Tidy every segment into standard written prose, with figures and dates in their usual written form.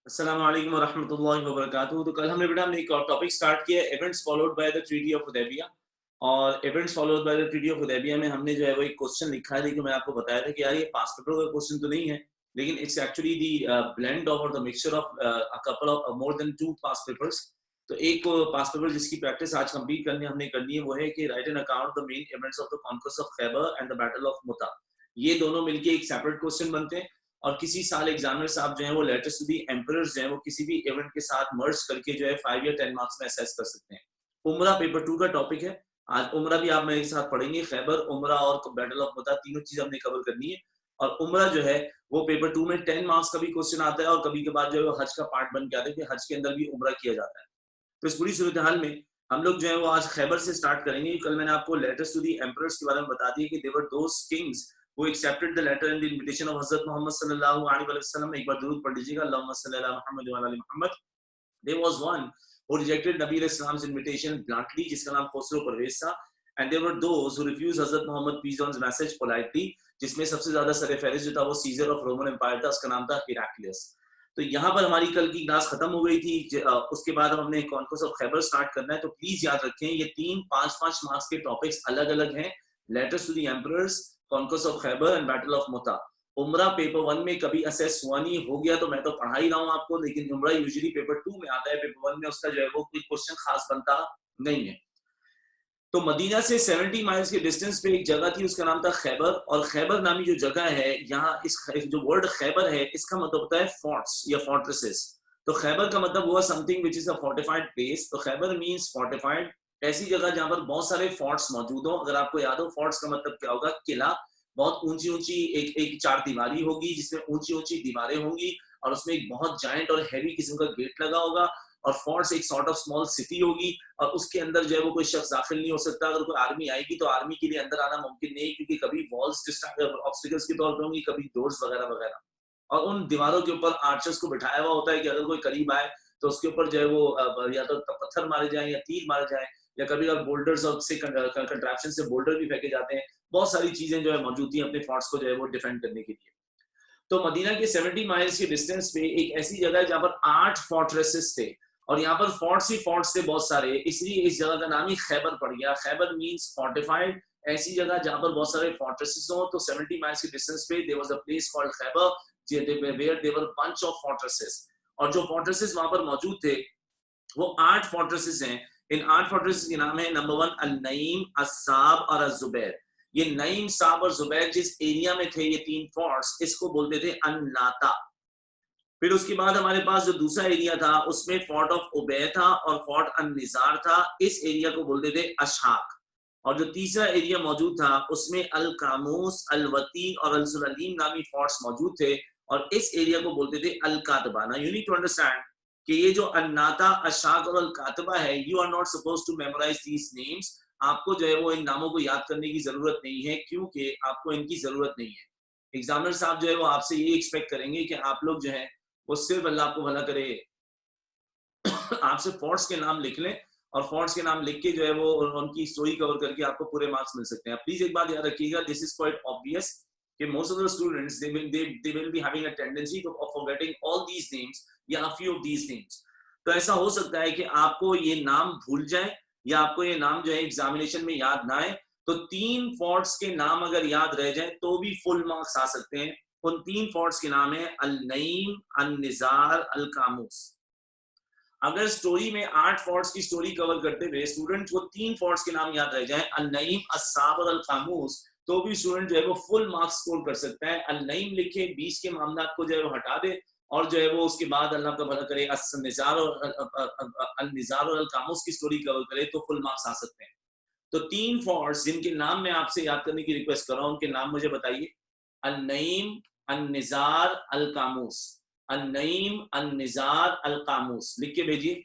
अस्सलाम वालेकुम रहमतुल्लाहि व बरकातुहू। तो कल हमने एक और टॉपिक स्टार्ट किया, events followed by the treaty of Hudaibiya. और events followed by the treaty of Hudaibiya में हमने जो है वो एक क्वेश्चन लिखा है, लेकिन मैं आपको बताया था कि यार ये पास्ट पेपर का क्वेश्चन तो नहीं है, लेकिन it's actually the blend of और the mixture of a couple of more than two past papers. तो एक पास्ट पेपर जिसकी प्रैक्टिस आज कंप्लीट करनी है वो है कि write an account the main events of the conquest of Khaibar and the battle of Mutah. ये दोनों मिलके एक सेपरेट क्वेश्चन बनते हैं, और किसी साल एग्जामिनर साहब जो है वो लेटर्स टू दी एम्परर्स जो है वो किसी भी इवेंट के साथ मर्ज करके जो है 5 या 10 मार्क्स में असेस कर सकते हैं। उमरा पेपर 2 का टॉपिक है। आज उमरा भी आप मेरे साथ पढ़ेंगे, खैबर, उमरा और बैटल ऑफ मुता, तीनों चीज हमने कवर करनी है। और उमरा जो है वो पेपर 2 में 10 मार्क्स का भी क्वेश्चन आता है, और कभी कभार जो है वो हज का पार्ट बन के आता है कि हज के अंदर भी उमरा किया जाता है। तो इस पूरी सूरत हाल में हम लोग जो है वो आज खैबर से स्टार्ट करेंगे। कल मैंने आपको लेटर्स टू दी एम्परर्स के बारे में बता दिया कि देवर दोस Kings who accepted the letter and the invitation of Hazrat Muhammad sallallahu alaihi wasallam। एक बार दुरूद पढ़ लीजिएगा, अल्लाहुम्मा सल्ली अला मुहम्मद व अला आलि Muhammad. There was one who rejected Nabi Islam's invitation bluntly, जिसका नाम खुसरो परवेज था। And there were those who refused Hazrat Muhammad peace on his message politely, जिसमें सबसे ज्यादा सरफहरिस्त जो था वो सीजर ऑफ रोमन एम्पायर था, उसका नाम था हिराक्लियस। तो यहाँ पर हमारी कल की क्लास खत्म हो गई थी। उसके बाद हमने कॉन्क्वेस्ट ऑफ खैबर स्टार्ट करना है। तो प्लीज याद रखें, ये 3-5 मार्क्स के टॉपिक्स अलग अलग हैं। Letters to the emperors, conquest of Khaibar and battle of Mutah. उमरा पेपर 1 में कभी असेस हुआ नहीं, हो गया तो मैं तो पढ़ा ही रहा हूँ आपको, लेकिन उमरा यूजुअली पेपर 2 में आता है। पेपर 1 में उसका जो है वो कोई क्वेश्चन खास बनता नहीं है। तो मदीना से 70 माइल्स के डिस्टेंस पे एक जगह थी, उसका नाम था खैबर। और खैबर नामी जो जगह है, यहाँ इस जो वर्ड खैबर है इसका मतलब होता है फोर्ट्स या फोर्ट्रेसेस। तो खैबर का मतलब हुआ something which is a fortified place. तो खैबर मींस फोर्टिफाइड, ऐसी जगह जहां पर बहुत सारे फोर्ट्स मौजूद हो। अगर आपको याद हो फोर्ट्स का मतलब क्या होगा, किला। बहुत ऊंची ऊंची एक एक चार दीवारी होगी, जिसमें ऊंची ऊंची दीवारें होंगी, और उसमें एक बहुत जायंट और हैवी किस्म का गेट लगा होगा। और फोर्ट्स एक सॉर्ट ऑफ स्मॉल सिटी होगी, और उसके अंदर जो है वो कोई शख्स दाखिल नहीं हो सकता। अगर कोई आर्मी आएगी तो आर्मी के लिए अंदर आना मुमकिन नहीं, क्योंकि कभी वॉल्स ऑब्स्टिकल्स के तौर पर होंगी, कभी डोर्स वगैरह वगैरह। और उन दीवारों के ऊपर आर्चर्स को बिठाया हुआ होता है कि अगर कोई करीब आए तो उसके ऊपर जो है वो या तो पत्थर मारे जाएं या तीर मारे जाएं, या कभी कभी बोल्डर्स और से कंट्रैप्शन से बोल्डर भी फेंके जाते हैं। बहुत सारी चीजें जो है मौजूद थी अपने फोर्ट्स को जो है वो डिफेंड करने के लिए। तो मदीना के 70 माइल्स के डिस्टेंस पे एक ऐसी जगह है जहां पर 8 फोर्ट्रेसेस थे, और यहाँ पर फोर्ट्स ही फोर्ट्स थे बहुत सारे, इसलिए इस जगह का नाम ही खैबर पड़ गया। खैबर मींस फोर्टिफाइड, ऐसी जगह जहां पर बहुत सारे फोर्ट्रेसेस हो। तो 70 माइल्स के डिस्टेंस पे there was a place called Khaybar where there were bunch of fortresses. और जो फोर्ट्रेसेस वहां पर मौजूद थे वो 8 फोर्ट्रेसेस हैं। इन 8 फोर्ट्रेसेस के नाम है, नंबर 1 अल-नईम, अस-साब और अज-जुबैर। ये नईम, साब और जुबैर जिस एरिया में थे, ये 3 फोर्ट्स, इसको बोलते थे अन-नाता। फिर उसके बाद हमारे पास जो दूसरा एरिया था उसमें फोर्ट ऑफ उबैद था और फोर्ट अन-निजार था, इस एरिया को बोलते थे अशाक। और जो तीसरा एरिया मौजूद था उसमें अल-कामूस, अल-वती और अल-सुललीम नामी फोर्ट्स मौजूद थे, और इस एरिया को बोलते थे Al Katiba. Now you need to understand कि ये जो अन्नाता, अशाक और अल-कातबा है, you are not supposed to memorise these names. आपको जो है वो इन नामों को याद करने की जरूरत नहीं है, क्योंकि आपको इनकी जरूरत नहीं है। एग्जामिनर साहब जो है वो आपसे ये एक्सपेक्ट करेंगे कि आप लोग जो है वो सिर्फ, अल्लाह आपको भला करे, आपसे फोर्ट्स के नाम लिख लें, और फोर्ट्स के नाम लिख के जो है वो उनकी स्टोरी कवर करके आपको पूरे मार्क्स मिल सकते हैं। प्लीज एक बात याद रखिएगा, दिस इज क्वाइट ऑब्वियस कि most of the students they will be having a tendency of forgetting all these names या a few of these names। तो ऐसा हो सकता है कि आपको ये नाम भूल जाए, या आपको ये नाम जो है एग्जामिनेशन में याद ना आए। तो 3 फोर्ट्स के नाम अगर याद रह जाए तो भी फुल मार्क्स आ सकते हैं। उन 3 फोर्ट्स के नाम है अल-नईम, अन-निजार, अल-कामूस। अगर स्टोरी में 8 फोर्ट्स की स्टोरी कवर करते हुए स्टूडेंट को 3 फोर्ट्स के नाम याद रह जाए, अल-नईम, अस-साब और अल-कामूस, तो भी स्टूडेंट जो है वो फुल मार्क्स स्कोर कर सकता है। अल-नईम लिखे, बीच के मामलात को जो है वो हटा दे, और जो है वो उसके बाद अल्लाह का भला करे अस-निजार और अल-निजार और अल-कामूस की स्टोरी कवर करे तो फुल मार्क्स आ सकते हैं। तो 3 फोर्ट्स जिनके नाम मैं आपसे याद करने की रिक्वेस्ट कर रहा हूं, उनके नाम मुझे बताइए। अल-नईम, अन-निजार, अल-कामूस। अन-नईम, अन-निजार, अल-कामूस लिख के भेजिए।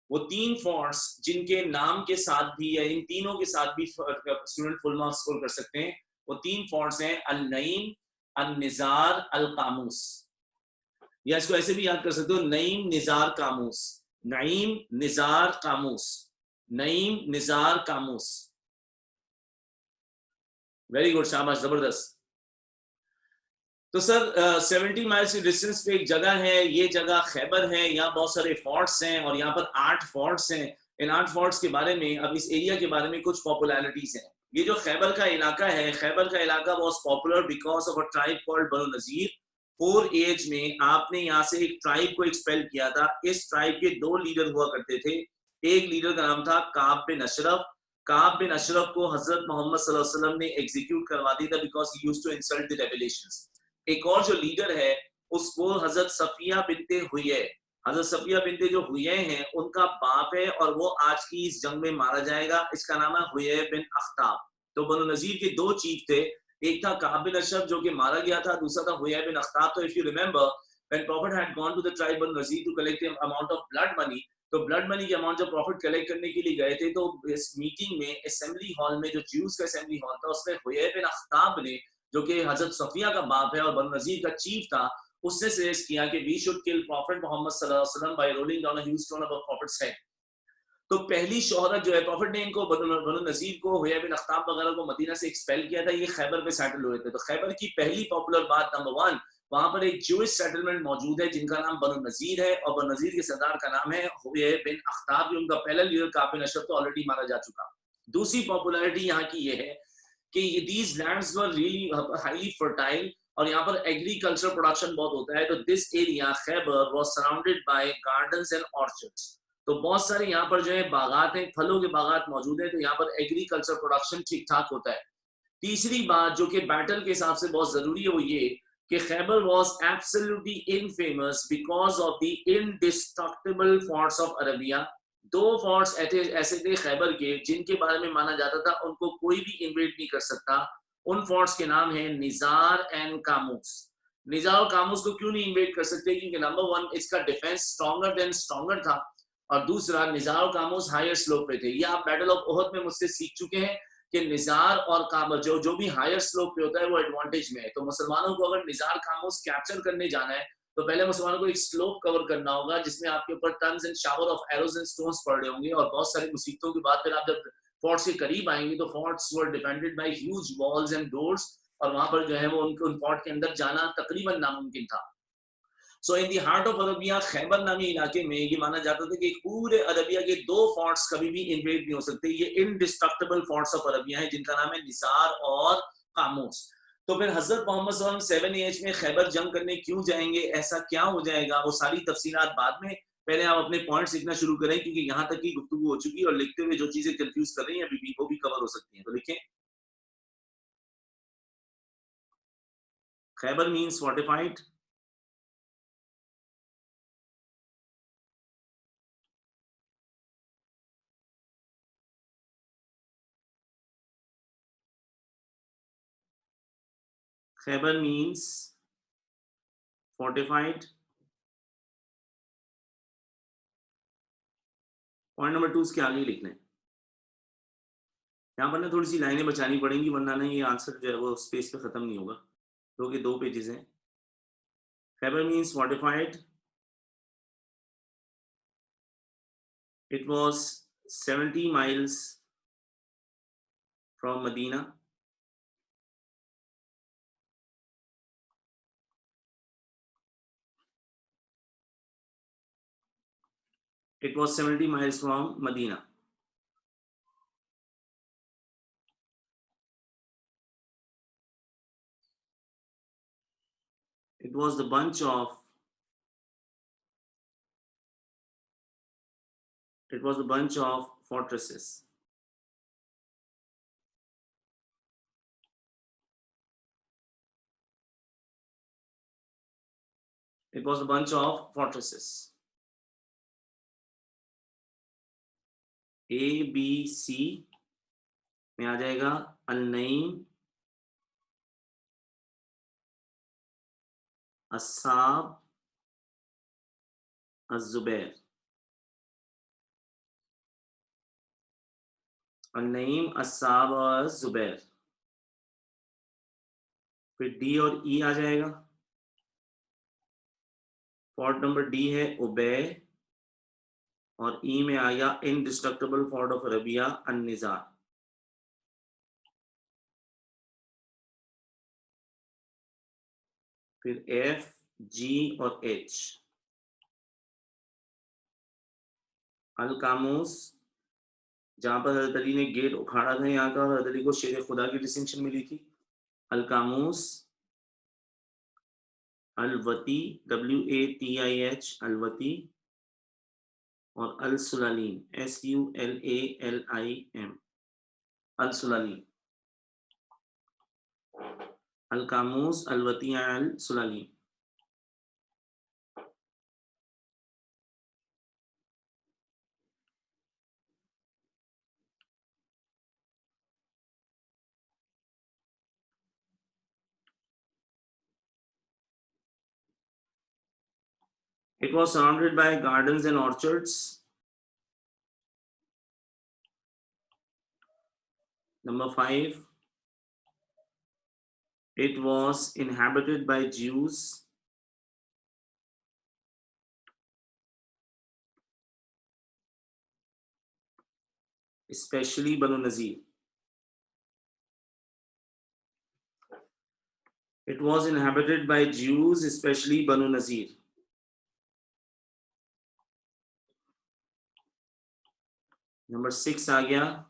वो 3 फोर्ट्स जिनके नाम के साथ भी या इन तीनों के साथ भी स्टूडेंट फुल मार्क्स स्कोर कर सकते हैं, वो 3 फोर्ट्स हैं अल-नईम, अन-निजार, अल-कामूस। या इसको ऐसे भी याद कर सकते हो, Naeem, Nizar, Camus. Naeem, Nizar, Camus. Naeem, Nizar, Camus. Very good, शाबाश, जबरदस्त। तो सर 70 माइल्स की डिस्टेंस पे एक जगह है, ये जगह खैबर है, यहाँ बहुत सारे फोर्ट्स हैं और यहाँ पर 8 फोर्ट्स हैं। इन 8 फोर्ट्स के बारे में, अब इस एरिया के बारे में कुछ पॉपुलैरिटीज हैं। ये जो खैबर का इलाका है, खैबर का इलाका was popular because of a tribe called Banu Nazir. 4 में आपने यहाँ से एक ट्राइब को एक्सपेल किया था। इस ट्राइब के 2 लीडर हुआ करते थे। एक लीडर का नाम था काब बिन अशरफ। काब बिन अशरफ को हजरत मोहम्मद सल्लल्लाहु अलैहि वसल्लम ने एग्जीक्यूट करवा दिया था because he used to insult the revelations. एक और जो लीडर है उसको हजरत सफिया बिनते हुए, हजरत सफिया बिनते जो हुए हैं उनका बाप है और वो आज की इस जंग में मारा जाएगा। इसका नाम है हुए बिन अख्ताब। तो बनु नजीर के 2 चीफ थे, एक था काब बिन अशरफ जो कि मारा गया था, दूसरा था हुए बिन अख्ताब। तो if you remember when prophet had gone to the tribe Banu Nazir to collect amount of blood money, तो ब्लड मनी के अमाउंट जो प्रॉफिट कलेक्ट करने के लिए गए थे, तो इस मीटिंग में असेंबली हॉल में, जो ज्यूज का असेंबली हॉल था, उसमें हुए बिन अख्ताब ने, जो कि हजरत सफिया का बाप है और बनु नजीर का चीफ था, उसने सजेस्ट किया कि we should kill prophet Mohammad सल्लल्लाहु अलैहि वसल्लम by rolling down a huge stone above prophet's head. तो पहली शोहरत जो है, प्रॉफिट ने इनको बनु नजीर को, हुया बिन अख्ताब वगैरह को मदीना से एक्सपेल किया था। ये खैबर पे सेटल हुए थे। तो खैबर की पहली पॉपुलर बात नंबर 1, वहां पर एक ज्यूइश सेटलमेंट मौजूद है जिनका नाम बनु नजीर है और बनु नजीर के सरदार का नाम है हुया बिन अख्ताब। उनका पहला लीडर काब बिन अशरफ तो ऑलरेडी मारा जा चुका। दूसरी पॉपुलैरिटी यहाँ की ये है कि ये these lands were really highly fertile और यहाँ पर एग्रीकल्चर प्रोडक्शन बहुत होता है। तो this area Khyber was surrounded by gardens and orchards. तो बहुत सारे यहाँ पर जो है बागात हैं, फलों के बागात मौजूद हैं। तो यहाँ पर एग्रीकल्चर प्रोडक्शन ठीक ठाक होता है। तीसरी बात जो कि बैटल के हिसाब से बहुत जरूरी है वो ये कि Khyber was absolutely infamous because of the indestructible forts of Arabia. 2 forts ऐसे थे खैबर के जिनके बारे में माना जाता था उनको कोई भी इन्वेड नहीं कर सकता। उन फोर्ट्स के नाम है निजार एंड कामूस। निजार और कामूस को क्यों नहीं इन्वेड कर सकते? क्योंकि नंबर 1 इसका डिफेंस स्ट्रॉन्गर देन स्ट्रॉन्गर था और दूसरा निजार और कामूस हायर स्लोप पे थे। ये आप बैटल ऑफ ओहद में मुझसे सीख चुके हैं कि निजार और कामूस जो भी हायर स्लोप पे होता है वो एडवांटेज में है। तो मुसलमानों को अगर निजार कामूस कैप्चर करने जाना है तो पहले मुसलमानों को एक स्लोप कवर करना होगा जिसमें आपके ऊपर tons and shower of arrows and stones पड़ रहे होंगे और बहुत सारी मुसीबतों के बाद फिर आप जब फोर्ट्स के करीब आएंगे तो forts were defended bye huge walls and doors और वहां पर जो है वो उन फोर्ट के अंदर जाना तकरीबन नामुमकिन था। So in the heart of Arabia, Khaibar नामी इलाके में ये माना जाता था कि पूरे अरबिया के 2 फोर्ट्स कभी भी इन्वेड नहीं हो सकते। ये इनडिस्ट्रक्टेबल फोर्ट्स ऑफ अरबिया हैं जिनका नाम है निसार और कामूस। तो फिर हजरत मोहम्मद सल्लल्लाहु अलैहि वसल्लम 7 में खैबर जंग करने क्यों जाएंगे, ऐसा क्या हो जाएगा, वो सारी तफसीलात बाद में। पहले आप अपने पॉइंट्स लिखना शुरू करें क्योंकि यहाँ तक की गुफ्तगू हो चुकी है और लिखते हुए जो चीजें कंफ्यूज कर रही हैं अभी वो भी कवर हो सकती हैं। तो लिखें, Khyber means fortified. Khyber means fortified। Point number 2 उसके आगे लिखना है। यहाँ पर ना थोड़ी सी लाइनें बचानी पड़ेंगी वरना ना ये आंसर जो है वो स्पेस पे खत्म नहीं होगा, क्योंकि 2 पेजेस हैं। Khyber means fortified। It was 70 miles from Medina। It was 70 miles from Medina। It was the bunch of fortresses। It was a bunch of fortresses। A B C में आ जाएगा अल-नईम, अस्साब, अज़-ज़ुबैर। अल-नईम, अस्साब और ज़ुबैर। फिर डी और ई आ जाएगा। फोर्ट नंबर डी है ube और ई में आ गया इनडिस्ट्रक्टेबल फोर्ट ऑफ अरबिया अन-निज़ार। फिर F, G और H। अल कामूस, जहां पर हज़रत अली ने गेट उखाड़ा था यहाँ का, हज़रत अली को शेर खुदा की डिस्टिंक्शन मिली थी। अल कामूस, अल-वती, WATIH, अल-वती, और Al Sulalim, SULALIM, Al Sulalim. Al Qamus, Al Watih, Al Sulalim. It was surrounded by gardens and orchards. Number 5, it was inhabited by Jews. Especially Banu Nazir. It was inhabited by Jews, especially Banu Nazir. Number 6 आ गया.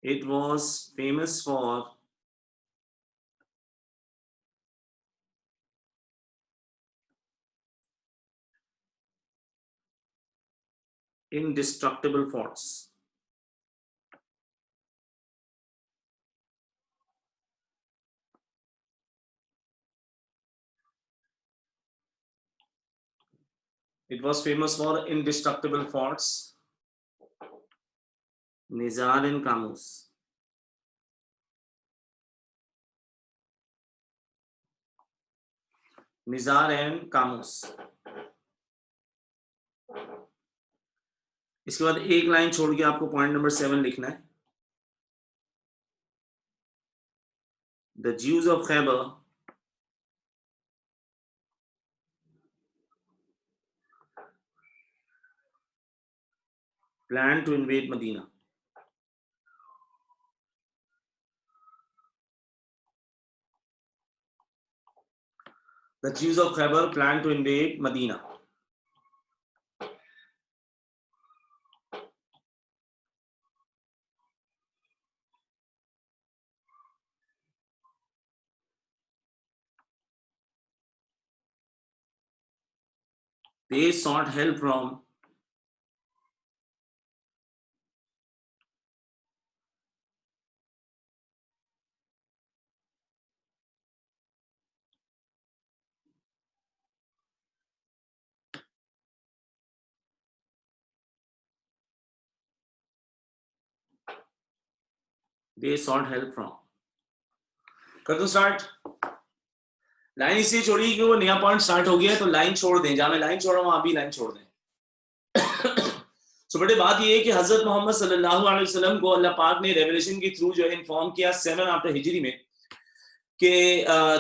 It was famous for indestructible forts. It was famous for indestructible forts. Nizar and Kamus. Nizar and Kamus. इसके बाद एक line छोड़ के आपको point number 7 लिखना है. The Jews of Khaybar planned to invade Medina. The Jews of Khaybar planned to invade Medina. They sought help from कर दो स्टार्ट. लाइन इसलिए छोड़ी कि वो नया पॉइंट स्टार्ट हो गया है, तो लाइन छोड़ दें. जहां मैं लाइन छोड़ रहा हूं वहां भी लाइन छोड़ दें. सो बड़े बात ये है कि हजरत मोहम्मद सल्लल्लाहु अलैहि वसल्लम को अल्लाह पाक ने रेवलेशन के थ्रू जो है इन्फॉर्म किया 7 आफ्टर हिजरी में कि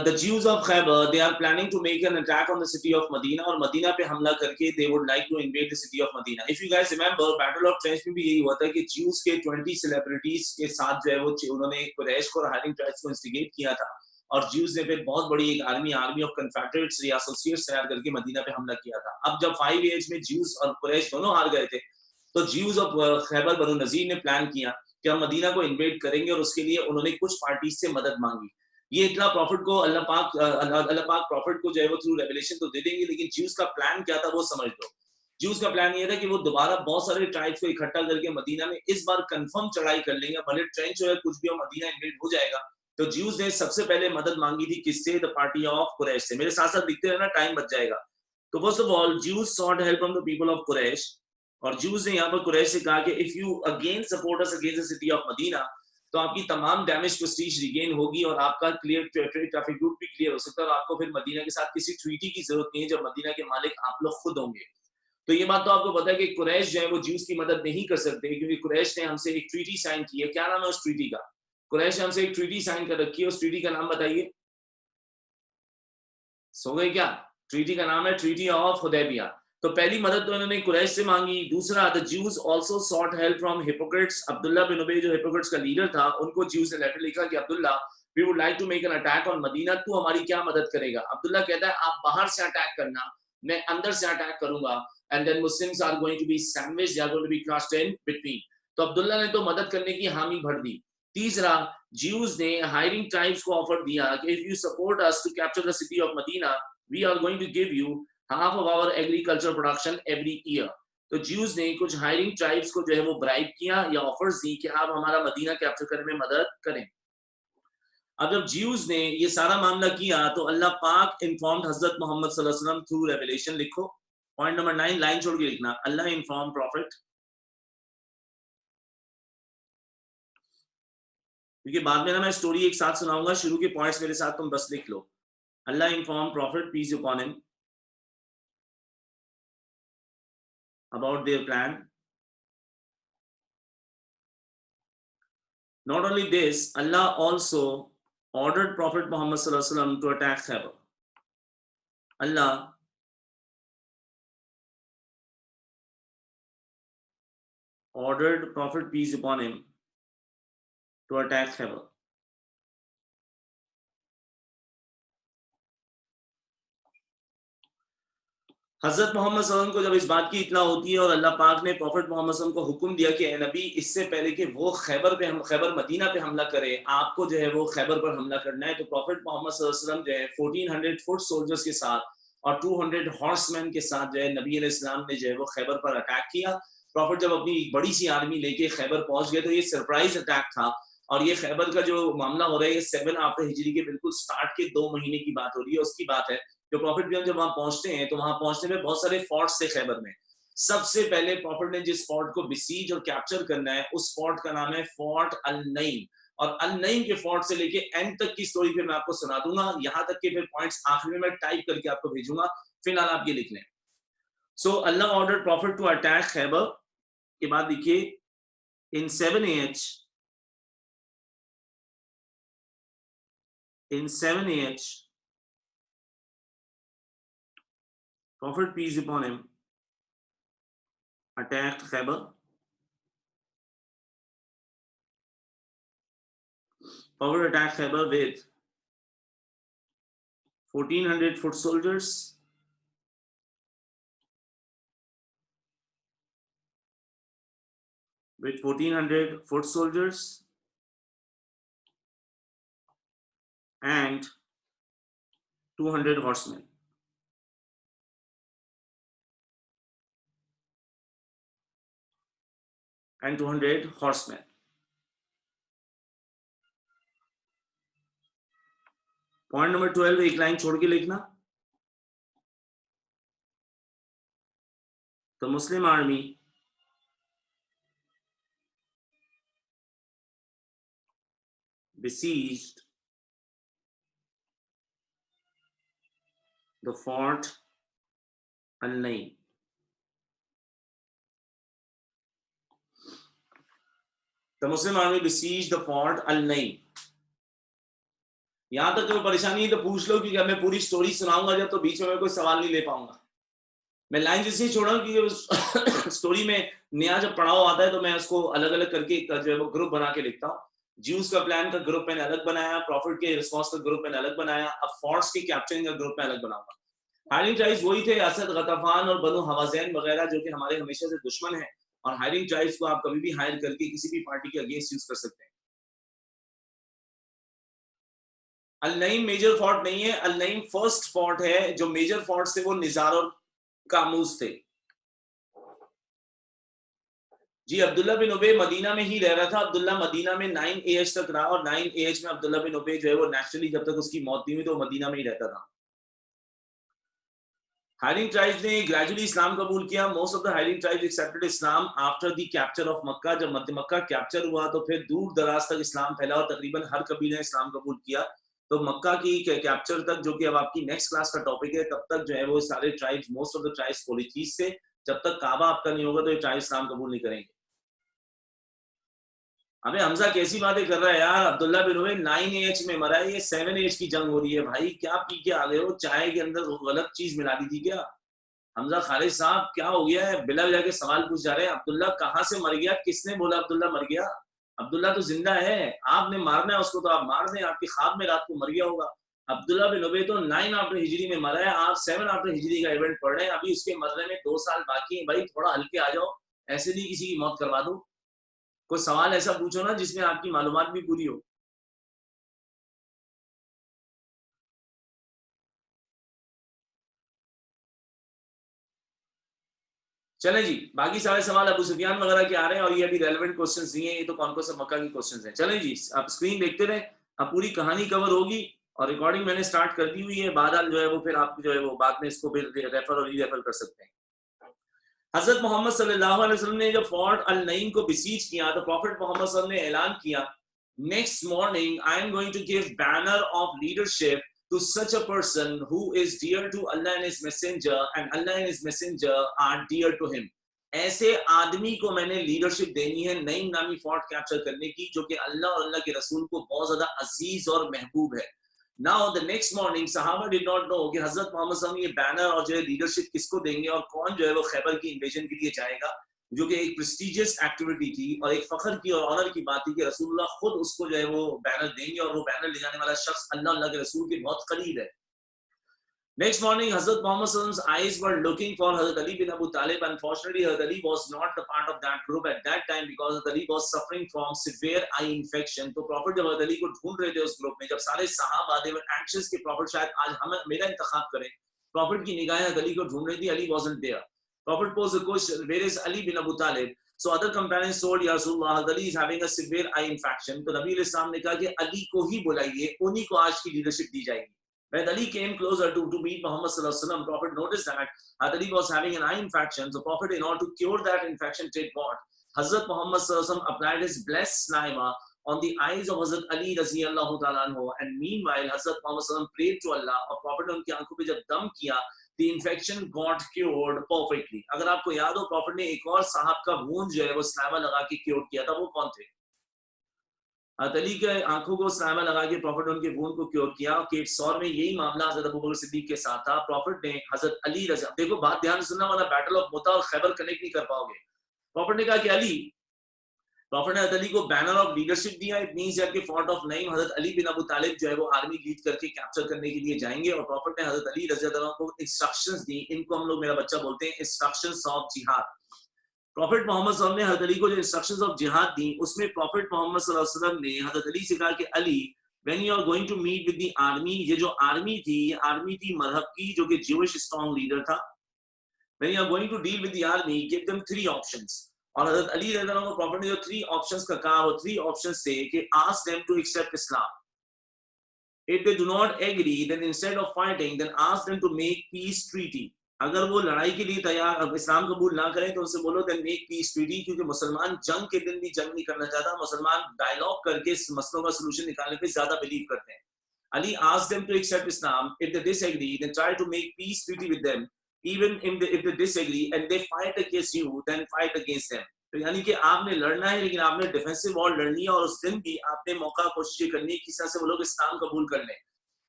the Jews of Khaybar they are planning to make an attack on the city of Medina, और मदीना पे हमला करके they would like to invade the city of Medina. If you guys remember, Battle of Trench में भी यही हुआ था कि Jews के 20 celebrities के साथ जो है वो उन्होंने कुरैश को और हायरिंग ट्राइब्स को इंस्टिगेट किया था, और Jews ने फिर बहुत बड़ी एक आर्मी ऑफ कन्फेडरेट्स या एसोसिएट्स तैयार करके मदीना पे हमला किया था. अब जब 5 एज में Jews और कुरैश दोनों हार गए थे, तो Jews ऑफ खैबर बनु नजीर ने प्लान किया कि हम मदीना को इन्वेड करेंगे, और उसके लिए उन्होंने कुछ पार्टीज से मदद मांगी. ये इतना प्रॉफिट को अल्लाह पाक प्रॉफिट को जो है वो थ्रू रेवलेशन तो दे देंगे, लेकिन ज्यूज का प्लान क्या था वो समझ लो. ज्यूज का प्लान ये था कि वो दोबारा बहुत सारे ट्राइब्स को इकट्ठा करके मदीना में इस बार कंफर्म चढ़ाई कर लेंगे, भले ट्रेंच हो या कुछ भी हो, मदीना इन्वेड हो जाएगा. तो ज्यूज ने सबसे पहले मदद मांगी थी किससे? द पार्टी ऑफ कुरैश से. मेरे साथ साथ लिखते रहना, टाइम बच जाएगा. तो first of all Jews sought help from the people of Quraysh, और ज्यूज ने यहाँ पर कुरैश से कहा कि if you again support us against the city of Medina, तो आपकी तमाम डैमेज प्रेस्टीज रिगेन होगी और आपका क्लियर ट्रेड ट्रैफिक रूट भी क्लियर हो सकता है, और आपको फिर मदीना के साथ किसी ट्रीटी की जरूरत नहीं है, जब मदीना के मालिक आप लोग खुद होंगे. तो ये बात तो आपको पता है कि कुरैश जो है वो ज्यूज की मदद नहीं कर सकते, क्योंकि कुरैश ने हमसे एक ट्रीटी साइन की है. क्या नाम है उस ट्रीटी का? कुरैश ने हमसे एक ट्रीटी साइन कर रखी है. उस ट्रीटी का नाम बताइए. सो गए क्या? ट्रीटी का नाम है ट्रीटी ऑफ हुदैबिया. तो पहली मदद तो इन्होंने कुरैश से मांगी. दूसरा, the Jews also sought help from hypocrites. Abdullah bin Ubai जो हिपोक्रेट्स का लीडर था, उनको ज्यूज ने लेटर लिखा कि Abdullah, we would like to make an attack on Medina, तू हमारी क्या मदद करेगा? अब्दुल्ला कहता है आप बाहर से अटैक करना, मैं अंदर से अटैक करूंगा, and then Muslims are going to be sandwiched, they are going to be crushed in between. तो अब्दुल्ला ने तो मदद करने की हामी भर दी। तीसरा, ज्यूज ने हायरिंग ट्राइब्स को ऑफर दिया कि if you support us to capture the city of Medina, we are going to give you half of our agriculture production every year. तो ज्यूज ने कुछ हायरिंग ट्राइब्स को जो है वो ब्राइब किया या ऑफर्स दी कि आप हमारा मदीना कैप्चर करने में मदद करें। अब जब ज्यूज ने ये सारा मामला किया तो अल्लाह पाक इन्फॉर्म्ड हजरत मोहम्मद सल्लल्लाहु अलैहि वसल्लम थ्रू रेवलेशन। लिखो पॉइंट नंबर 9, लाइन छोड़ के लिखना, अल्लाह इन्फॉर्म प्रॉफिट, क्योंकि बाद में ना मैं स्टोरी एक साथ सुनाऊंगा, शुरू के पॉइंट्स मेरे साथ तुम बस लिख लो। Allah inform prophet peace upon him about their plan. Not only this, Allah also ordered Prophet Muhammad sallallahu alaihi wasallam to attack Khaybar. Allah ordered Prophet peace upon him to attack Khaybar. हजरत मोहम्मद सल्लल्लाहु अलैहि वसल्लम को जब इस बात की इत्तला होती है और अल्लाह पाक ने प्रॉफिट मोहम्मद सल्लल्लाहु अलैहि वसल्लम को हुक्म दिया कि ए नबी, इससे पहले कि वो खैबर मदीना पे हमला करे, आपको जो है वो खैबर पर हमला करना है। तो प्रॉफिट मोहम्मद सल्लल्लाहु अलैहि वसल्लम जो है 1400 फुट सोल्जर्स के साथ और 200 हॉर्समैन के साथ जो है नबी अलैहिस्सलाम ने जो है वो खैबर पर अटैक किया। प्रॉफिट जब अपनी एक बड़ी सी आर्मी लेके खैबर पहुंच गए तो ये सरप्राइज अटैक था। और ये खैबर का जो मामला हो रहा है ये 7 आफ्टर हिजरी के बिल्कुल स्टार्ट के 2 महीने की बात हो रही है। उसकी बात है जो प्रॉफिट भी जब वहां पहुंचते हैं तो वहां पहुंचने में बहुत सारे फोर्ट्स थे खैबर में। सबसे पहले प्रॉफिट ने जिस फोर्ट को बिसीज और कैप्चर करना है उस फोर्ट का नाम है फोर्ट अल नईम। और अल नईम के फोर्ट से लेके एंड तक की स्टोरी फिर मैं आपको सुना दूंगा, यहाँ तक के फिर पॉइंट्स आखिर में मैं टाइप करके आपको भेजूंगा, फिलहाल आप ये लिख लें। So Allah ordered prophet to attack Khaibar. के बाद देखिए in 7 AH Prophet peace upon him attacked Khaybar. Prophet attacked Khaybar with 1400 foot soldiers, and 200 horsemen. And 200 horsemen. Point number 12 एक लाइन छोड़ के लिखना। The Muslim army besieged the fort Al-Naim. The Muslim army besieged the fort Al-Naim. यहां तक कोई परेशानी है तो पूछ लो, क्योंकि मैं पूरी स्टोरी सुनाऊंगा जब तो बीच में मैं कोई सवाल नहीं ले पाऊंगा। मैं लाइन जैसे ही छोड़ा क्योंकि स्टोरी में नया जब पड़ाव आता है तो मैं उसको अलग अलग करके जो है वो ग्रुप बना के लिखता हूँ। ज्यूज का प्लान का ग्रुप मैंने अलग बनाया, प्रॉफिट के रिस्पॉन्स का ग्रुप मैंने अलग बनाया, अब फोर्ट्स की कैप्चरिंग का ग्रुप मैं अलग बनाऊंगा। हायरिंग ट्राइब्स वही थे, असद, गतफान और बनु हवाज़ैन वगैरह, जो कि हमारे हमेशा से दुश्मन हैं। और हायरिंग ट्राइब्स को आप कभी भी हायर करके किसी भी पार्टी के अगेंस्ट यूज कर सकते हैं। अल-नईम मेजर फोर्ट नहीं है, अल-नईम फर्स्ट फोर्ट है। जो मेजर फोर्ट थे वो निजार और कामूज थे। जी अब्दुल्ला बिन उबे मदीना में ही रह रहा था। अब्दुल्ला मदीना में 9 AH तक रहा और 9 AH में अब्दुल्ला बिन उबे जो है वो नेचुरली जब तक उसकी मौत नहीं हुई तो मदीना में ही रहता था। हायरिंग ट्राइब्स ने ग्रेजुअली इस्लाम कबूल किया। Most of the hiring tribes accepted Islam after the capture of Mecca. जब मक्का कैप्चर हुआ तो फिर दूर दराज तक इस्लाम फैला और तकरीबन हर कबीले ने इस्लाम कबूल किया। तो मक्का की कैप्चर तक, जो कि अब आपकी नेक्स्ट क्लास का टॉपिक है, तब तक जो है वो सारे tribes, most of the tribes polytheists से, जब तक काबा आपका नहीं होगा तो ये ट्राइब्स इस्लाम कबूल नहीं करेंगे। अबे हमजा कैसी बातें कर रहा है यार। अब्दुल्ला बिन उबे 9 AH में मरा है, ये 7 AH की जंग हो रही है भाई। क्या पी के आ गए हो? चाय के अंदर गलत चीज मिला दी थी क्या? हमजा खालिद साहब क्या हो गया है? बिला वजह के सवाल पूछ जा रहे हैं। अब्दुल्ला कहाँ से मर गया? किसने बोला अब्दुल्ला मर गया? अब्दुल्ला तो जिंदा है, आपने मारना है उसको तो आप मार दें, आपकी ख्वाब में रात को मर गया होगा। अब्दुल्ला बिन उबई तो 9 आफ्टर हिजरी में मरा है, आप 7 आफ्टर हिजरी का इवेंट पढ़ रहे हैं, अभी उसके मरने में 2 साल बाकी है। भाई थोड़ा हल्के आ जाओ, ऐसे नहीं किसी की मौत करवा दो। कोई सवाल ऐसा पूछो ना जिसमें आपकी मालूमात भी पूरी हो। चले जी, बाकी सारे सवाल अबू सुफियान वगैरह के आ रहे हैं और ये अभी रेलेवेंट क्वेश्चंस दिए हैं, ये तो कौन कौन सा मक्का की क्वेश्चंस हैं। चले जी, आप स्क्रीन देखते रहे, अब पूरी कहानी कवर होगी और रिकॉर्डिंग मैंने स्टार्ट कर दी हुई है। बादल जो है वो फिर आप जो है वो बाद में इसको फिर रेफर और री रेफर कर सकते हैं। हजरत मोहम्मद सल्लल्लाहु अलैहि वसल्लम ने जब फोर्ट अल नईम को बिसीज किया तो प्रॉफिट मोहम्मद सल्लल्लाहु अलैहि वसल्लम ने ऐलान किया, next morning I am going to give banner of leadership to such a person who is dear to Allah and His Messenger, and Allah and His Messenger are dear to him. ऐसे आदमी को मैंने leadership देनी है नईम नामी fort capture करने की, जो कि अल्लाह और अल्लाह के रसूल को बहुत ज्यादा अजीज और महबूब है। Now the next morning सहाबा did not know कि हजरत मोहम्मद सल्लल्लाहु अलैहि वसल्लम ये बैनर और जो है लीडरशिप किसको देंगे और कौन जो है वो खैबर की इन्वेजन के लिए जाएगा, जो कि एक प्रेस्टिजियस एक्टिविटी थी और एक फख्र की और ऑनर की बात थी कि रसूलुल्लाह खुद उसको जो है वो बैनर देंगे और वो बैनर ले जाने वाला शख्स अल्लाह के रसूल के बहुत करीब है। Next morning, Hazrat Muhammad's eyes were looking for Hazrat Ali bin Abu Talib. Unfortunately, Hazrat Ali was not the part of that group at that time because Hazrat Ali was suffering from severe eye infection. तो Prophet जब Hazrat Ali को ढूंढ रहे थे उस group में, जब सारे सहाबा they were anxious कि Prophet शायद आज हम मेरा इंतखाब करें, Prophet की निगाहें Hazrat Ali को ढूंढ रही थी, Ali wasn't there. Prophet posed the question, where is Ali bin Abu Talib? So other companions told Ya Rasulullah, Hazrat Ali is having a severe eye infection. तो नबी अलैहिस्सलाम ने कहा कि अली को ही बुलाइए, उन्हीं को आज की लीडरशिप दी जाएगी। When Ali came closer to meet Muhammad sallallahu alaihi wasallam, Prophet noticed that Ali was having an eye infection. So Prophet, in order to cure that infection, did what? Hazrat Muhammad sallallahu alaihi wasallam applied his blessed saliva on the eyes of Hazrat Ali radhiyallahu ta'ala anhu, and meanwhile Hazrat Muhammad sallallahu alaihi wasallam prayed to Allah और Prophet ने उनकी आंखों पे जब दम किया, the infection got cured perfectly. अगर आपको याद हो, Prophet ने एक और साहब का wound जो है वो saliva लगा के क्योर किया था, वो कौन थे? अली के आंखों को सलामा लगा के प्रॉफिट ने उनके वूंड को क्योर किया। कि सौर में यही मामला हजरत अबू बकर सिद्दीक के साथ था। प्रॉफिट ने हजरत अली रज़ा, देखो बात ध्यान से सुनना, वाला बैटल ऑफ मुता और खैबर कनेक्ट नहीं कर पाओगे। प्रॉफिट ने कहा कि अली, प्रॉफिट ने हजरत अली को बैनर ऑफ लीडरशिप दिया। इट मींस दैट कि फोर्ट ऑफ नईम हजरत अली बिन अबू तालिब जो है वो आर्मी लीड करके कैप्चर करने के लिए जाएंगे और प्रॉफिट ने हजरत अली रज़ी अल्लाह को इंस्ट्रक्शंस दी। इनको हम लोग, मेरा बच्चा बोलते हैं इंस्ट्रक्शंस ऑफ जिहाद। प्रॉफिट मोहम्मद सल्लल्लाहु अलैहि वसल्लम ने हजरत अली को जो इंस्ट्रक्शंस ऑफ जिहाद दी, उसमें प्रॉफिट मोहम्मद सल्लल्लाहु अलैहि वसल्लम ने हजरत अली से कहा कि Ali, when you are going to meet with the army, ये जो आर्मी थी, आर्मी थी मजहब की, जो कि ज्यूइश स्ट्रांग लीडर था। When you are going to deal with the army, give them 3 options. और हजरत अली रज़ी अल्लाह को प्रॉफिट ने जो 3 ऑप्शंस का कहा, वो 3 ऑप्शंस थे कि ask them to accept Islam, if they do not agree, then instead of fighting, then ask them to make peace treaty. अगर वो लड़ाई के लिए तैयार, इस्लाम कबूल ना करें तो उनसे बोलो then make peace treaty, क्योंकि मुसलमान जंग के दिन भी जंग नहीं करना चाहता। मुसलमान डायलॉग करके इस मसलों का सलूशन निकालने पे ज्यादा बिलीव करते हैं। Ali asked them to accept Islam. If they disagree, then try to make peace treaty with them. Even if they disagree and they fight against you, then fight against them. तो यानी कि आपने लड़ना है, लेकिन आपने डिफेंसिव वॉर लड़नी है और उस दिन भी आपने मौका कोशिश करनी है किस तरह से वो लोग इस्लाम कबूल कर लें।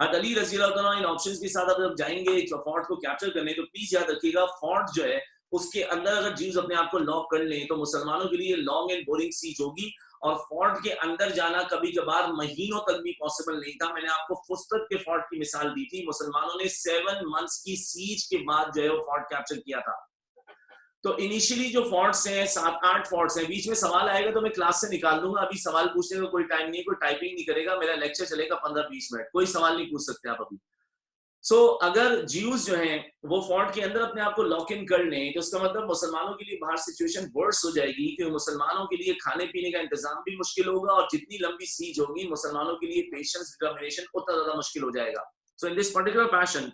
हज़रत अली रज़ी अल्लाह तआला इन ऑप्शंस के साथ आप जब जाएंगे फोर्ट को कैप्चर करने, तो प्लीज याद रखिएगा, फोर्ट जो है उसके अंदर अगर जीव्स अपने आप को लॉक कर लें तो मुसलमानों के लिए लॉन्ग एंड बोरिंग सीज होगी और फोर्ट के अंदर जाना कभी कभार महीनों तक भी पॉसिबल नहीं था। मैंने आपको फुस्तत के फोर्ट की मिसाल दी थी, मुसलमानों ने 7 मंथ्स की सीज के बाद जो है वो फोर्ट कैप्चर किया था। तो इनिशियली जो फोर्ट्स हैं 7-8 फोर्ट्स हैं, बीच में सवाल आएगा तो मैं क्लास से निकाल दूंगा, अभी सवाल पूछने का कोई टाइम नहीं, कोई टाइपिंग नहीं करेगा, मेरा लेक्चर चलेगा 15-20 मिनट, कोई सवाल नहीं पूछ सकते आप अभी। अगर ज्यूज जो हैं वो फोर्ट के अंदर अपने आप को लॉक इन कर लें तो उसका मतलब मुसलमानों के लिए बाहर सिचुएशन वर्स हो जाएगी, क्योंकि मुसलमानों के लिए खाने पीने का इंतजाम भी मुश्किल होगा और जितनी लंबी सीज होगी मुसलमानों के लिए पेशेंस डिटर्मिनेशन उतना ज्यादा मुश्किल हो जाएगा। So in this particular passion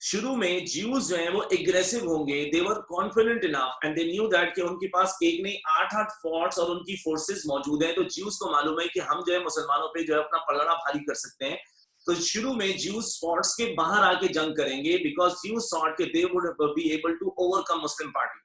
शुरू में ज्यूज जो हैं वो एग्रेसिव होंगे। They were confident enough and they knew that कि उनके पास एक नहीं 8-8 फोर्ट्स और उनकी फोर्सेस मौजूद हैं। तो ज्यूज को मालूम है कि हम जो है मुसलमानों पे जो है अपना पलड़ा भारी कर सकते हैं। तो शुरू में ज्यूज फोर्ट्स के बाहर आके जंग करेंगे बिकॉज ज्यूज थॉट कि they would be able to overcome Muslim party.